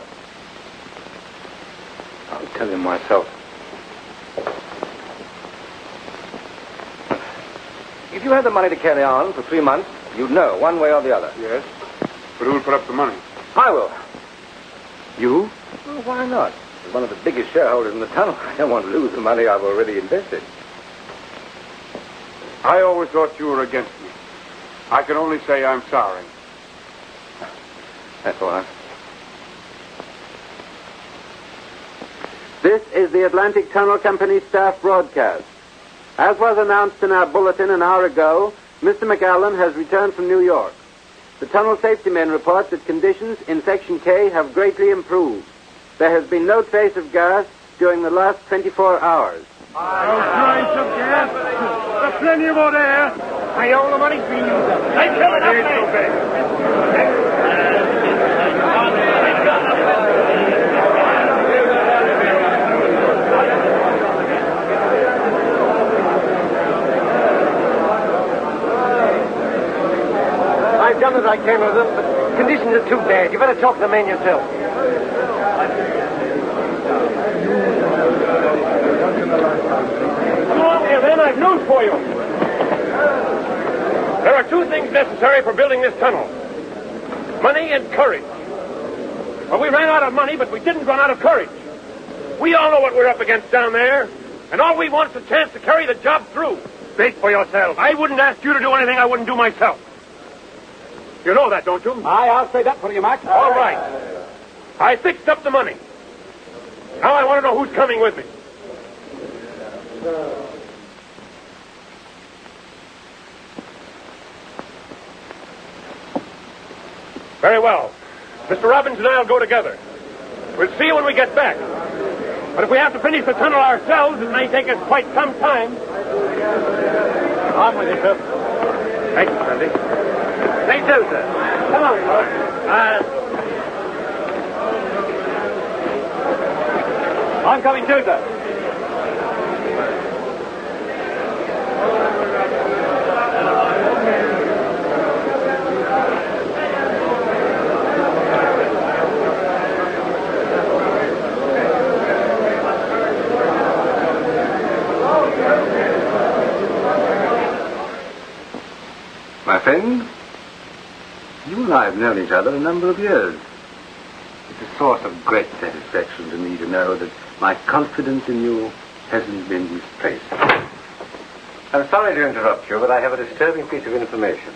I'll tell him myself. If you had the money to carry on for 3 months, you'd know one way or the other. Yes? But who'll put up the money? I will. You? Well, why not? As one of the biggest shareholders in the tunnel, I don't want to lose the money I've already invested. I always thought you were against me. I can only say I'm sorry. That's all right. This is the Atlantic Tunnel Company staff broadcast. As was announced in our bulletin an hour ago, Mr. McAllen has returned from New York. The tunnel safety men report that conditions in Section K have greatly improved. There has been no trace of gas during the last 24 hours. No signs of gas. There's plenty of hot air. All the money's being used up. They fill it up, I've done as I can with them, but conditions are too bad. You better talk to the man yourself. Come along here, then. I've news for you. There are 2 things necessary for building this tunnel. Money and courage. Well, we ran out of money, but we didn't run out of courage. We all know what we're up against down there, and all we want is a chance to carry the job through. Speak for yourself. I wouldn't ask you to do anything I wouldn't do myself. You know that, don't you? Aye, I'll say that for you, Mac. All right. I fixed up the money. Now I want to know who's coming with me. Very well. Mr. Robbins and I'll go together. We'll see you when we get back. But if we have to finish the tunnel ourselves, it may take us quite some time. On with you, sir. Thank you, Sandy. Me too, sir. Come on, I'm coming too, sir. My friend, you and I have known each other a number of years. It's a source of great satisfaction to me to know that my confidence in you hasn't been misplaced. I'm sorry to interrupt you, but I have a disturbing piece of information.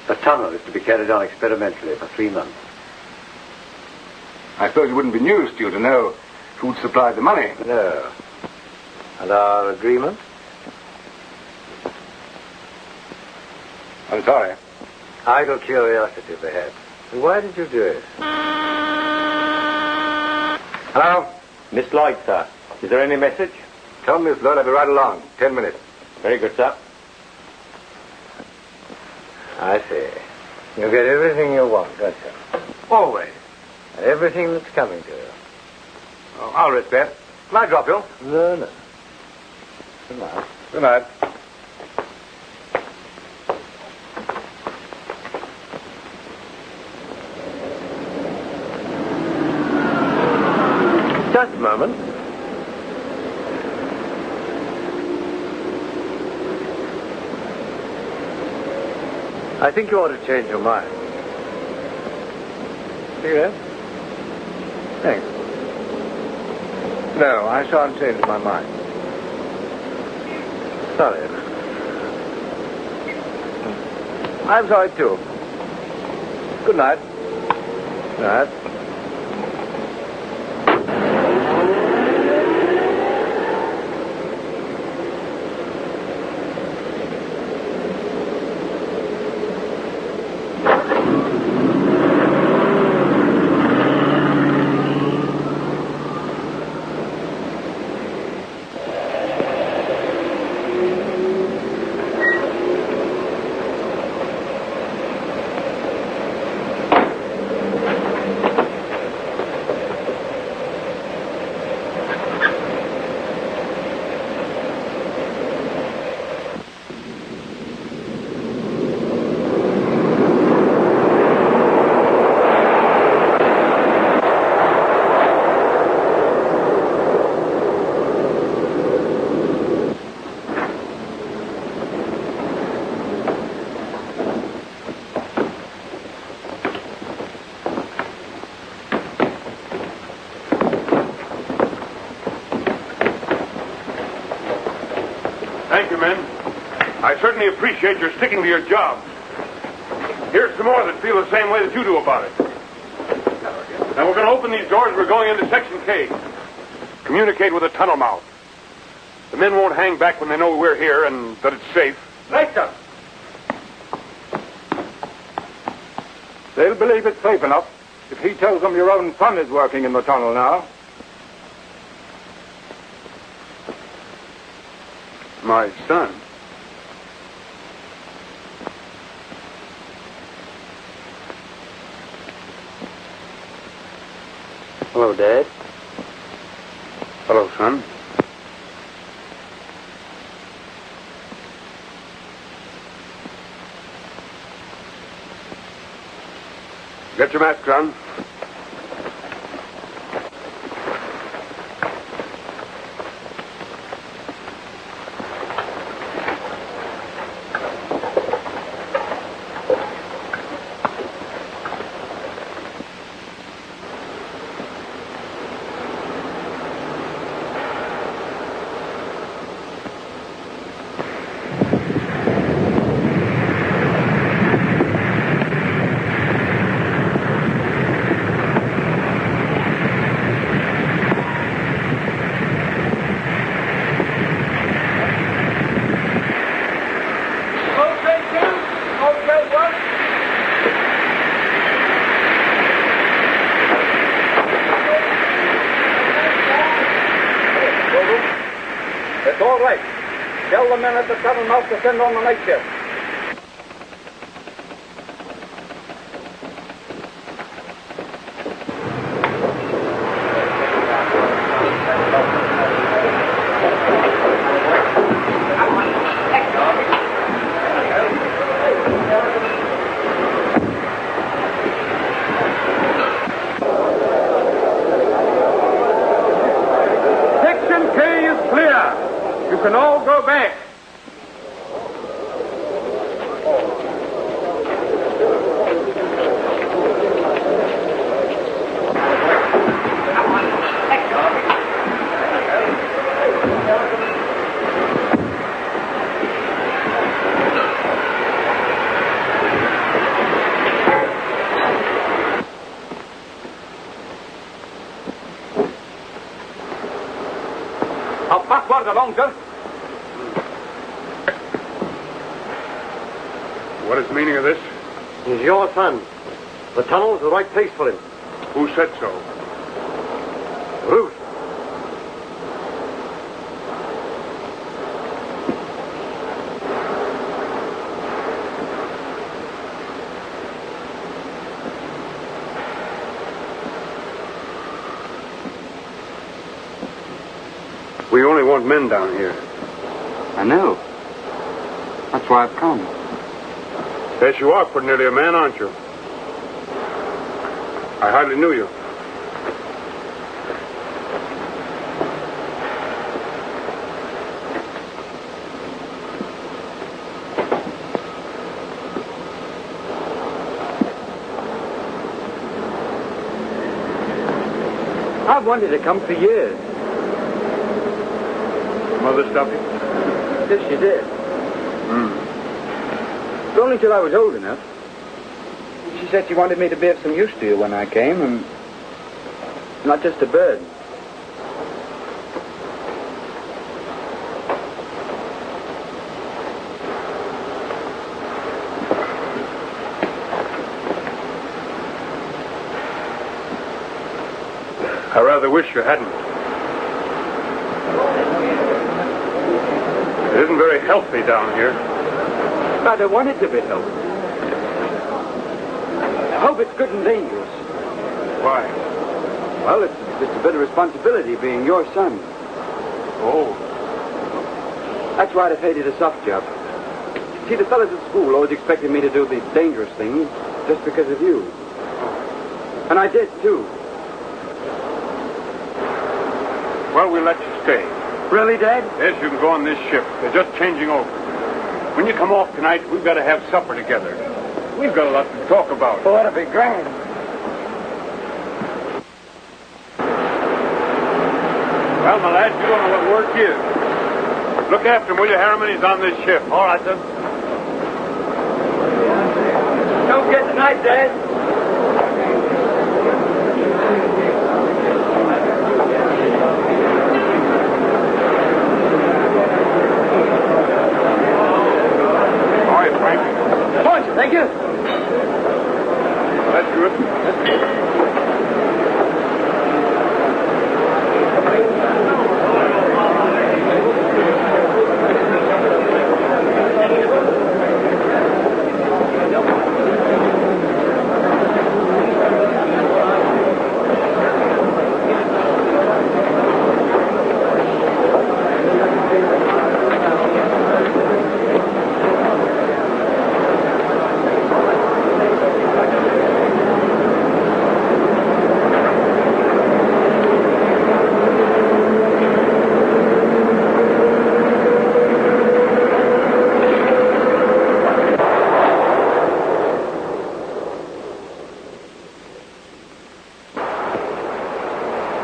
The tunnel is to be carried on experimentally for 3 months. I suppose it wouldn't be news to you to know who'd supplied the money. No. And our agreement? I'm sorry. Idle curiosity, perhaps. And why did you do it? Hello? Miss Lloyd, sir. Is there any message? Tell Miss Lloyd I'll be right along. 10 minutes. Very good, sir. I see. You get everything you want, don't you? Always. And everything that's coming to you. Oh, I'll risk that. Can I drop you? No. Good night. Good night. Just a moment. I think you ought to change your mind. See that? Thanks. No, I shan't change my mind. Sorry. I'm sorry, too. Good night. Right. Thank you, men. I certainly appreciate your sticking to your jobs. Here's some more that feel the same way that you do about it. Now, we're going to open these doors. We're going into Section K. Communicate with the tunnel mouth. The men won't hang back when they know we're here and that it's safe. Right, sir. They'll believe it's safe enough if he tells them your own son is working in the tunnel now. My son? Hello, Dad. Hello, son. Get your mask on. It's all right. Tell the men at the tunnel mouth to send on the night shift. Section K is clear. You can all go back. Up backward along, sir. What is the meaning of this? He's your son. The tunnel's the right place for him. Who said so? Ruth. We only want men down here. I know. That's why I've come. Yes, you are pretty nearly a man, aren't you? I hardly knew you. I've wanted to come for years. Mother stopped you? Yes, she did. But only till I was old enough. She said she wanted me to be of some use to you when I came, and not just a bird. I rather wish you hadn't. It isn't very healthy down here. I don't want it to be healthy. I hope it's good and dangerous. Why? Well, it's a bit of responsibility being your son. Oh. That's why I'd have hated a soft job. See, the fellas at school always expected me to do the dangerous things just because of you. And I did, too. Well, we'll let you stay. Really, Dad? Yes, you can go on this ship. They're just changing over. When you come off tonight, we've got to have supper together. We've got a lot to talk about. Oh, that'll be grand. Well, my lad, you don't know what work is. Look after him, will you, Harriman? He's on this ship. All right, sir. Don't forget tonight, Dad. Thank you. That's good.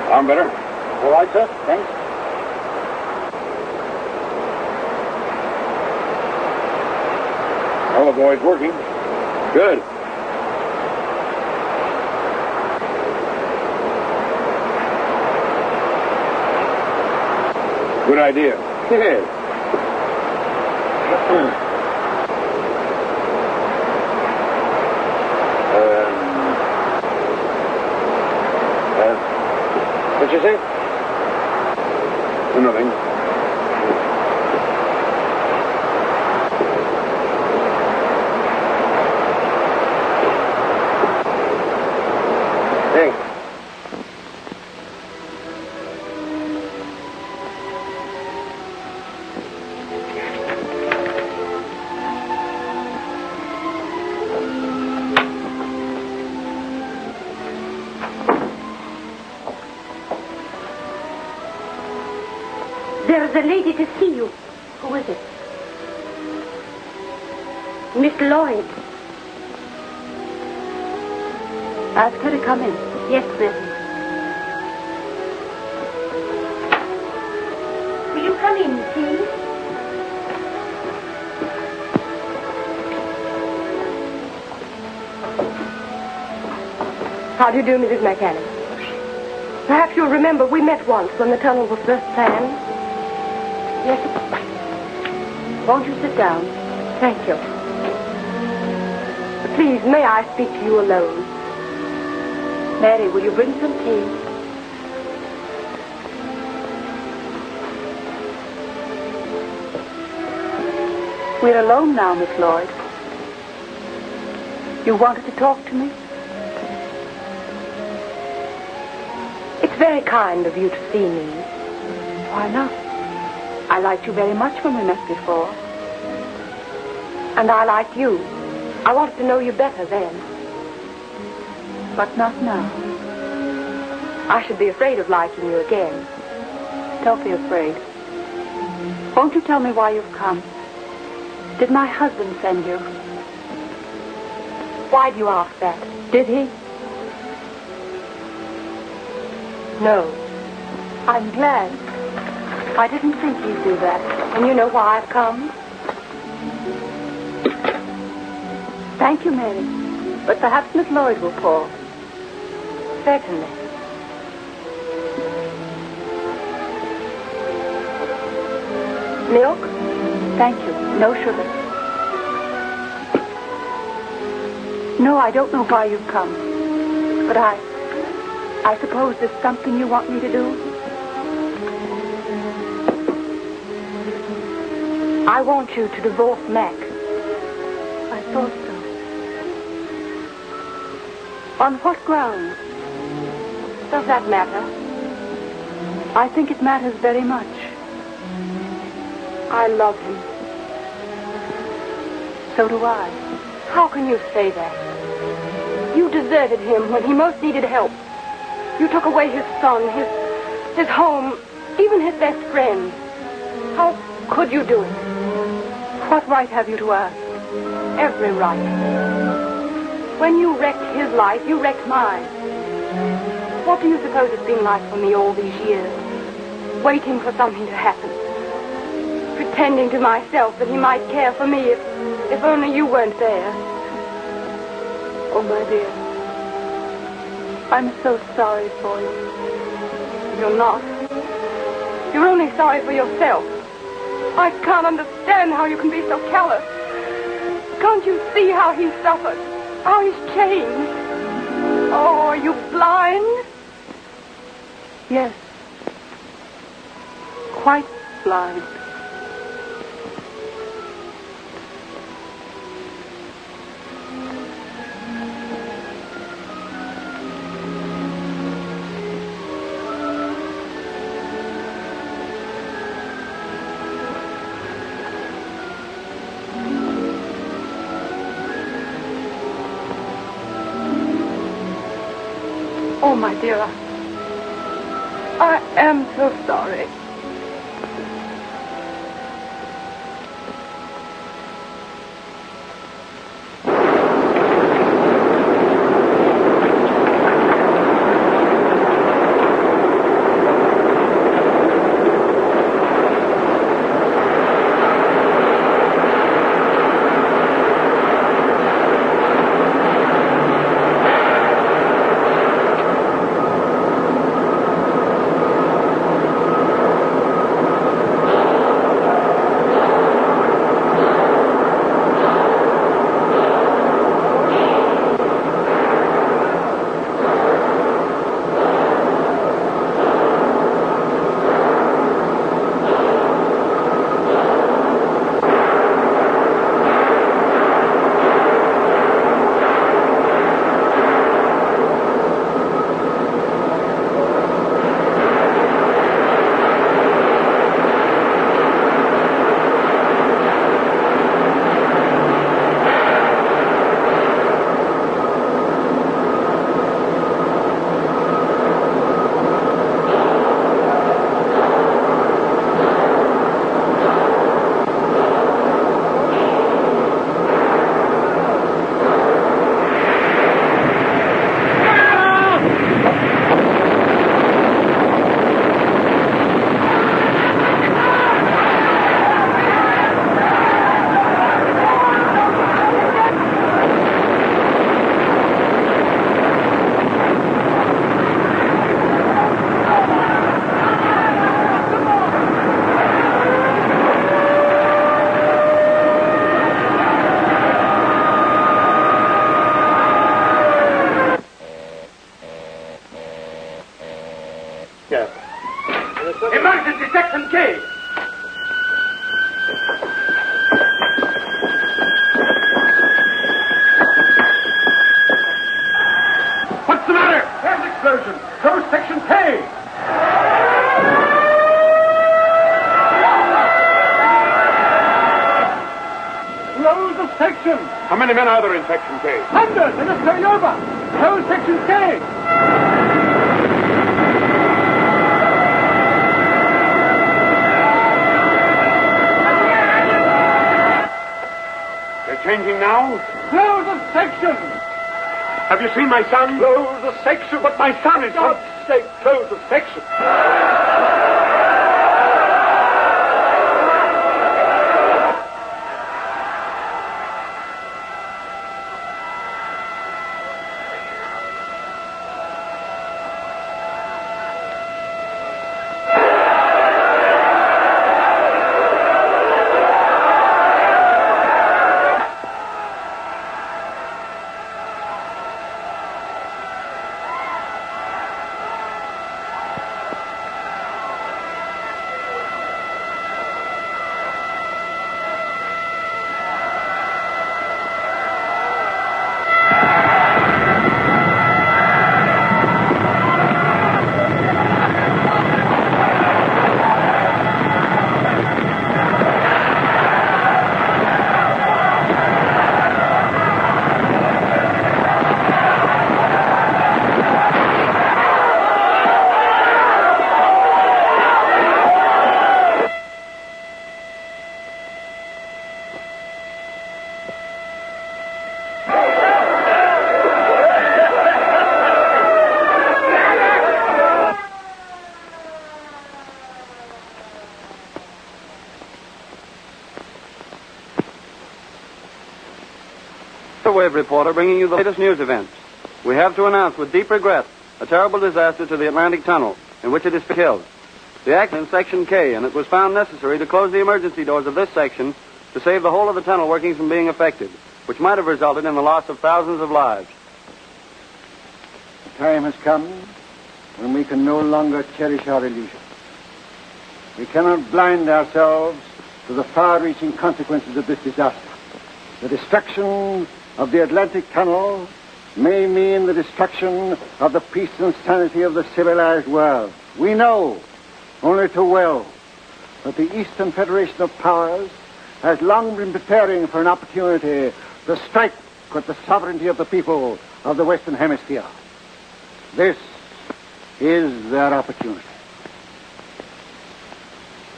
I'm better. All right, sir. Thanks. All the boys working. Good. Good idea. Yes. What'd you say? Nothing. Thanks. There's a lady to see you. Who is it? Miss Lloyd. Ask her to come in. Yes, miss. Will you come in, please? How do you do, Mrs. McCann? Perhaps you'll remember we met once when the tunnel was first planned. Yes. Won't you sit down? Thank you. Please, may I speak to you alone? Mary, will you bring some tea? We're alone now, Miss Lloyd. You wanted to talk to me? It's very kind of you to see me. Why not? I liked you very much when we met before. And I liked you. I wanted to know you better then. But not now. I should be afraid of liking you again. Don't be afraid. Won't you tell me why you've come? Did my husband send you? Why do you ask that? Did he? No. I'm glad. I didn't think he'd do that. And you know why I've come? Thank you, Mary. But perhaps Miss Lloyd will call. Certainly. Milk? Thank you. No sugar. No, I don't know why you've come. But I suppose there's something you want me to do? I want you to divorce Mac. I thought so. On what grounds? Does that matter? I think it matters very much. I love him. So do I. How can you say that? You deserted him when he most needed help. You took away his son, his home, even his best friend. How could you do it? What right have you to ask? Every right. When you wrecked his life, you wrecked mine. What do you suppose it's been like for me all these years? Waiting for something to happen. Pretending to myself that he might care for me if only you weren't there. Oh, my dear. I'm so sorry for you. You're not. You're only sorry for yourself. I can't understand how you can be so callous. Can't you see how he's suffered? How he's changed? Oh, are you blind? Yes. Quite blind. Oh, my dear, I am so sorry. Emergency section K. What's the matter? There's an explosion. Close section K. Close the section. How many men are there in section K? Hundreds. They're just going over. Close section K. Changing now? Close the section! Have you seen my son? Close the section! But my son is... For God's sake, close the section! shortwave reporter bringing you the latest news events. We have to announce with deep regret a terrible disaster to the Atlantic Tunnel in which it is killed. The accident in Section K, and it was found necessary to close the emergency doors of this section to save the whole of the tunnel workings from being affected, which might have resulted in the loss of thousands of lives. The time has come when we can no longer cherish our illusions. We cannot blind ourselves to the far-reaching consequences of this disaster. The destruction of the Atlantic Tunnel may mean the destruction of the peace and sanity of the civilized world. We know, only too well, that the Eastern Federation of Powers has long been preparing for an opportunity to strike at the sovereignty of the people of the Western Hemisphere. This is their opportunity.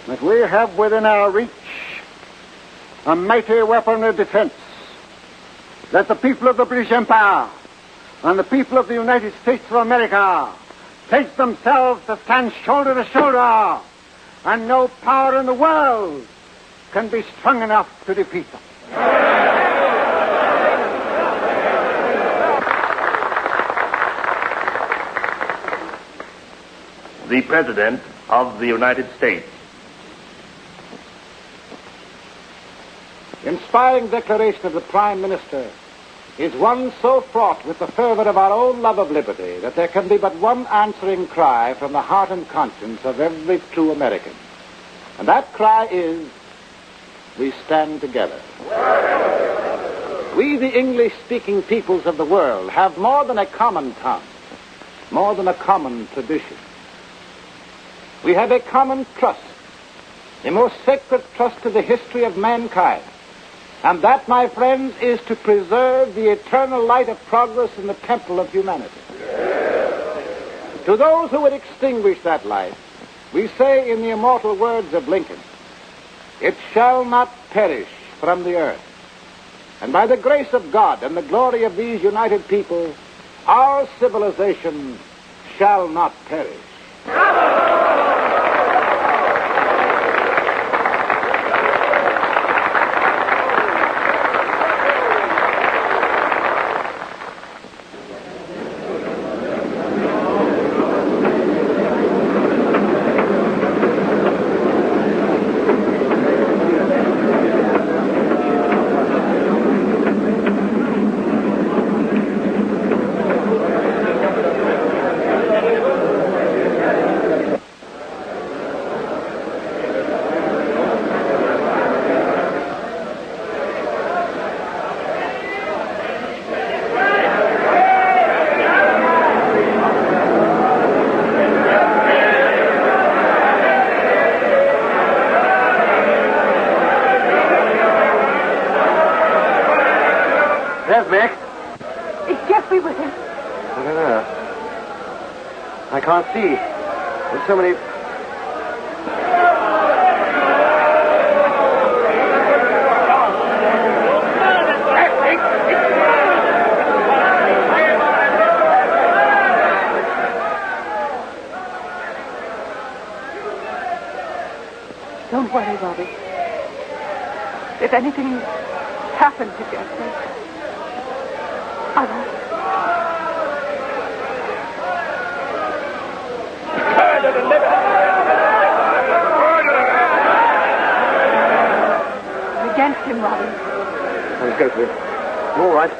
But we have within our reach a mighty weapon of defense. Let the people of the British Empire and the people of the United States of America pledge themselves to stand shoulder to shoulder, and no power in the world can be strong enough to defeat them. The President of the United States. The inspiring declaration of the Prime Minister is one so fraught with the fervor of our own love of liberty that there can be but one answering cry from the heart and conscience of every true American. And that cry is, we stand together. We, the English-speaking peoples of the world, have more than a common tongue, more than a common tradition. We have a common trust, the most sacred trust in the history of mankind. And that, my friends, is to preserve the eternal light of progress in the temple of humanity. To those who would extinguish that light, we say in the immortal words of Lincoln, "It shall not perish from the earth." And by the grace of God and the glory of these united people, our civilization shall not perish. There's Mick. Is Jeffrey with him? I don't know. I can't see. There's so many... Don't worry, Robbie. If anything happened to Jeffrey, I won't. I'm against him, Robbie. Let's go to him. You all right?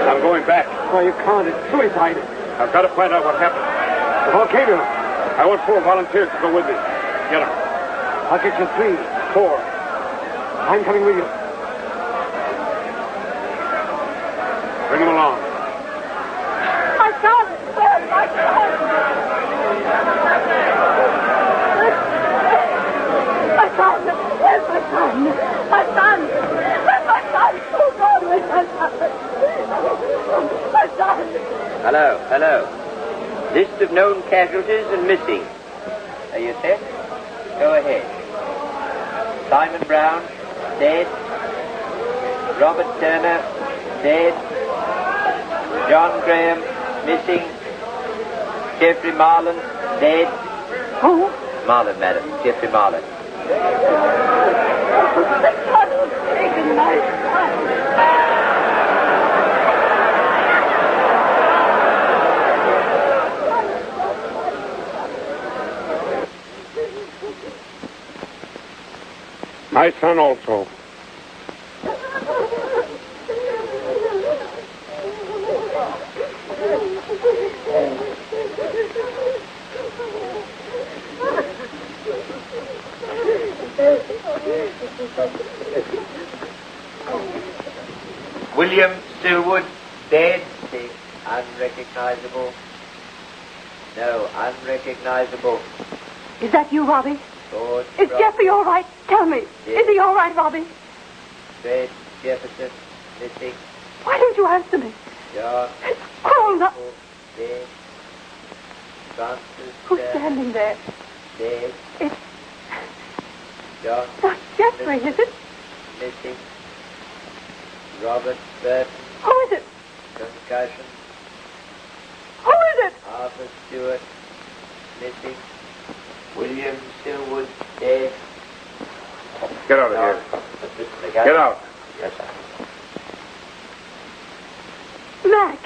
I'm going back. Oh, you can't. It's suicide. I've got to find out what happened. The volcano. I want 4 volunteers to go with me. Get them. I'll get you 3. 4. I'm coming with you. Bring them along. My son! Where's my son? My son! Where's my son? My son! Where's my son? Oh, God, where's my son? My son! Hello. List of known casualties and missing. Are you set? Go ahead. Simon Brown, dead. Robert Turner, dead. John Graham, missing. Jeffrey Marlin, dead. Who? Marlin, madam. Jeffrey Marlin. The tunnel's taken my son. My son also. William Stillwood, dead. Sick. Unrecognizable. No, unrecognizable. Is that you, Robbie? George Is Jeffrey all right? Tell me. Yes. Is he all right, Robbie? Fred Jefferson, missing. Why don't you answer me? John. It's cold up. Dead. Francis. Who's standing there? Dead. It's John. not Jeffrey, is it? Missing. Robert Burton. Who is it? Concussion. Who is it? Arthur Stewart. Missing. William Stillwood, dead. Get out of here. Get out. Yes, sir. Mac.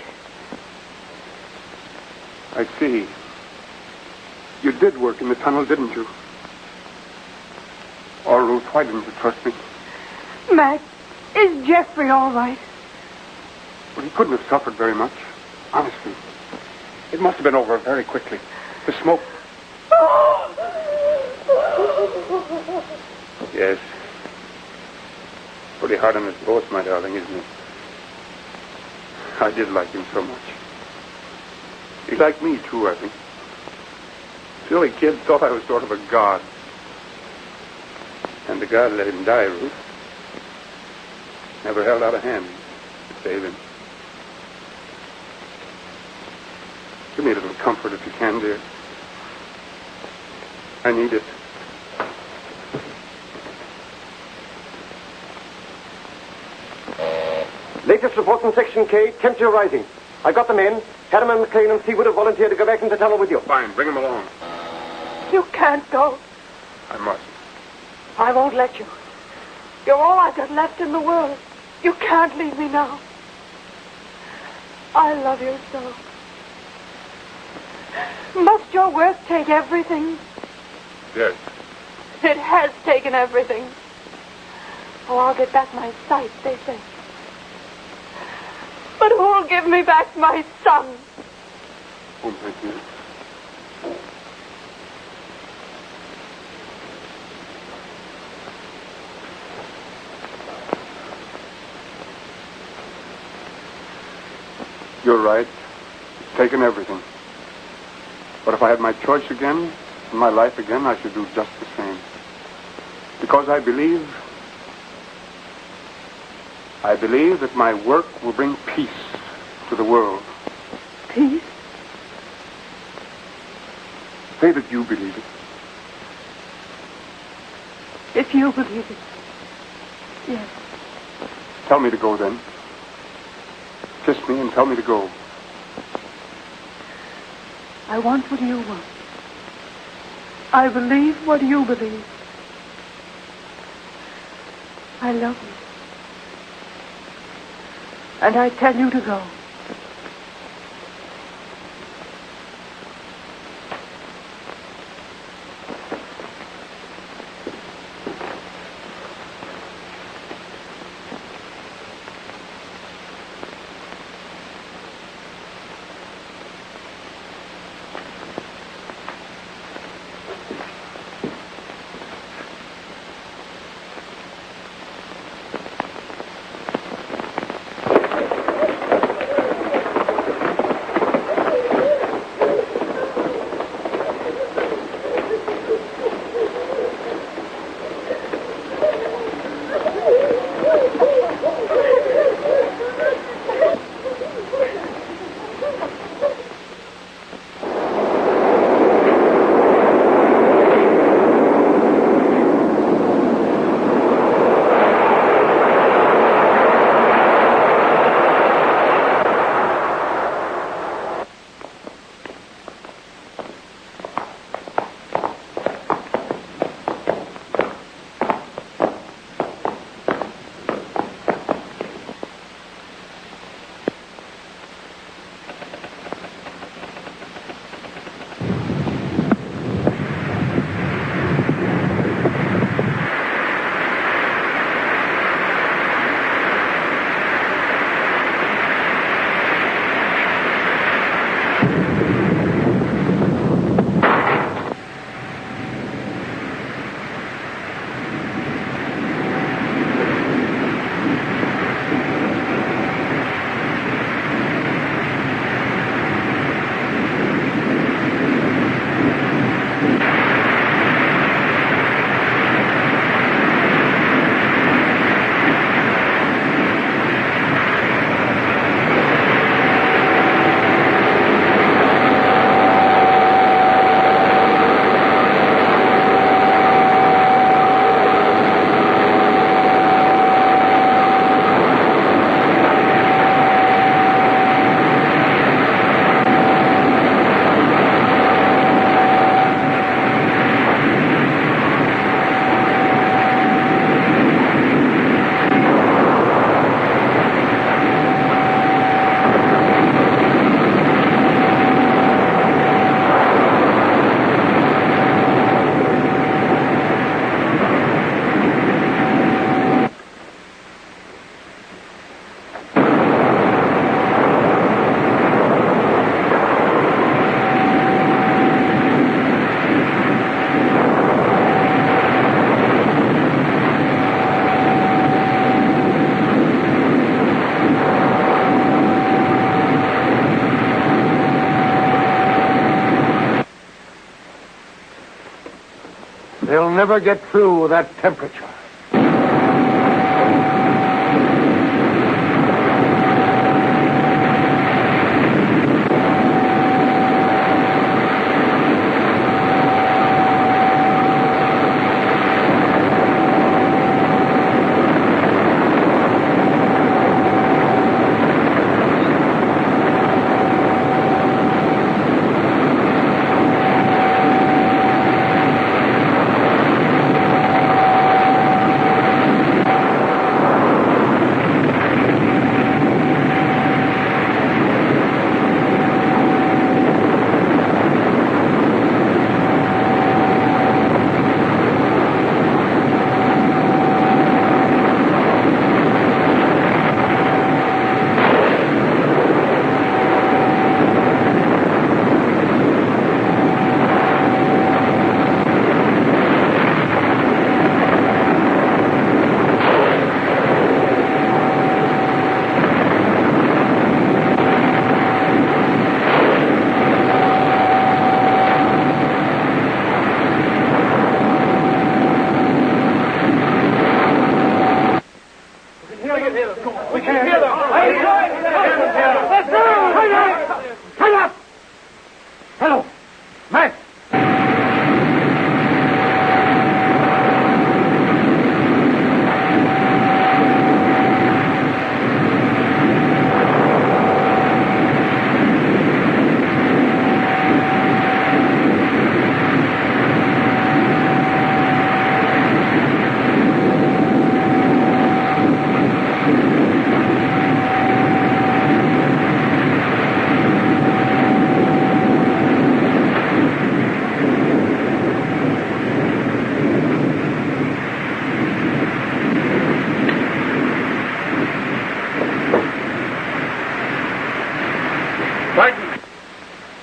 I see. You did work in the tunnel, didn't you? Or Ruth, why didn't you trust me? Mac, is Jeffrey all right? Well, he couldn't have suffered very much. Honestly. It must have been over very quickly. The smoke. Yes. Pretty hard on his boats, my darling, isn't it? I did like him so much. He liked me, too, I think. Silly kid thought I was sort of a god. And the God let him die, Ruth. Never held out a hand to save him. Give me a little comfort if you can, dear. I need it. Latest report from Section K, temperature rising. I've got the men. Harriman, McLean, and Seawood have volunteered to go back into the tunnel with you. Fine, bring them along. You can't go. I must. I won't let you. You're all I've got left in the world. You can't leave me now. I love you so. Must your work take everything? Yes. It has taken everything. Oh, I'll get back my sight, they say. But who'll give me back my son? Oh, my dear. You're right. It's taken everything. But if I had my choice again, and my life again, I should do just the same. Because I believe that my work will bring peace to the world. Peace? Say that you believe it. If you believe it. Yes. Tell me to go then. Kiss me and tell me to go. I want what you want. I believe what you believe. I love you. And I tell you to go. never get through that temperature.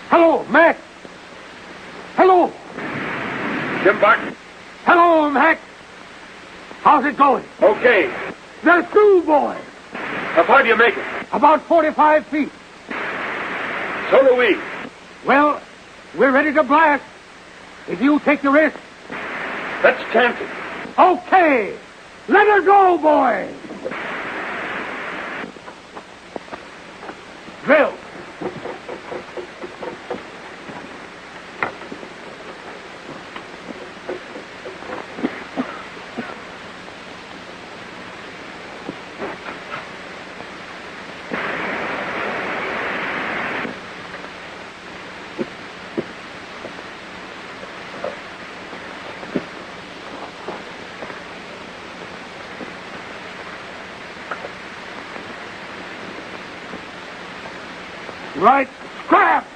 Hello, Mac. Hello. Jim Barton. Hello, Mac. How's it going? Okay. They're through, boys. How far do you make it? About 45 feet. So do we. Well, we're ready to blast. If you take the risk. Let's chance it. Okay. Let her go, boys. Drill. Right, scrap!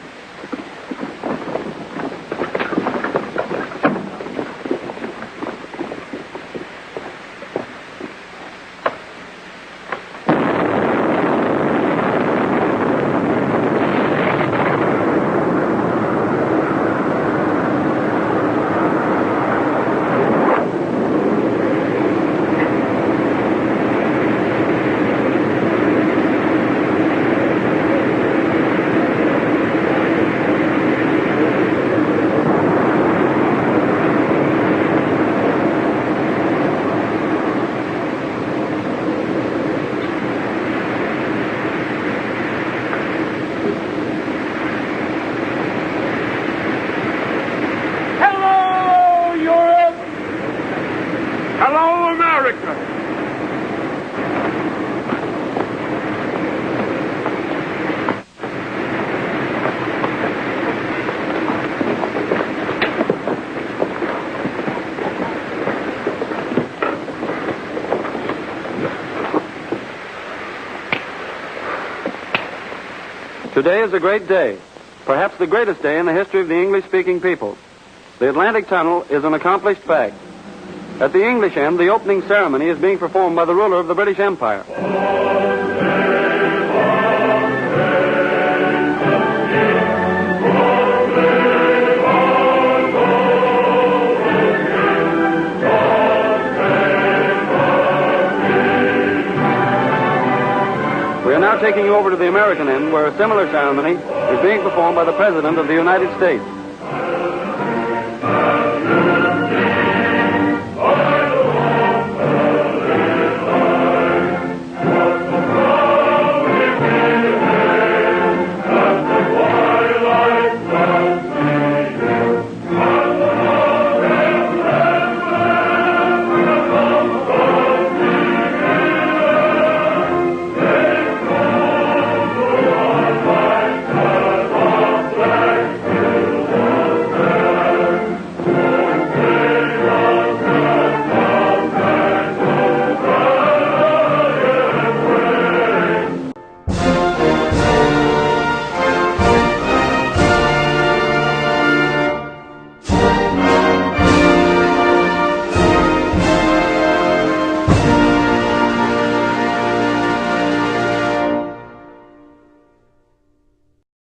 Hello, America. Today is a great day, perhaps the greatest day in the history of the English-speaking people. The Atlantic Tunnel is an accomplished fact. At the English end, the opening ceremony is being performed by the ruler of the British Empire. We are now taking you over to the American end, where a similar ceremony is being performed by the President of the United States.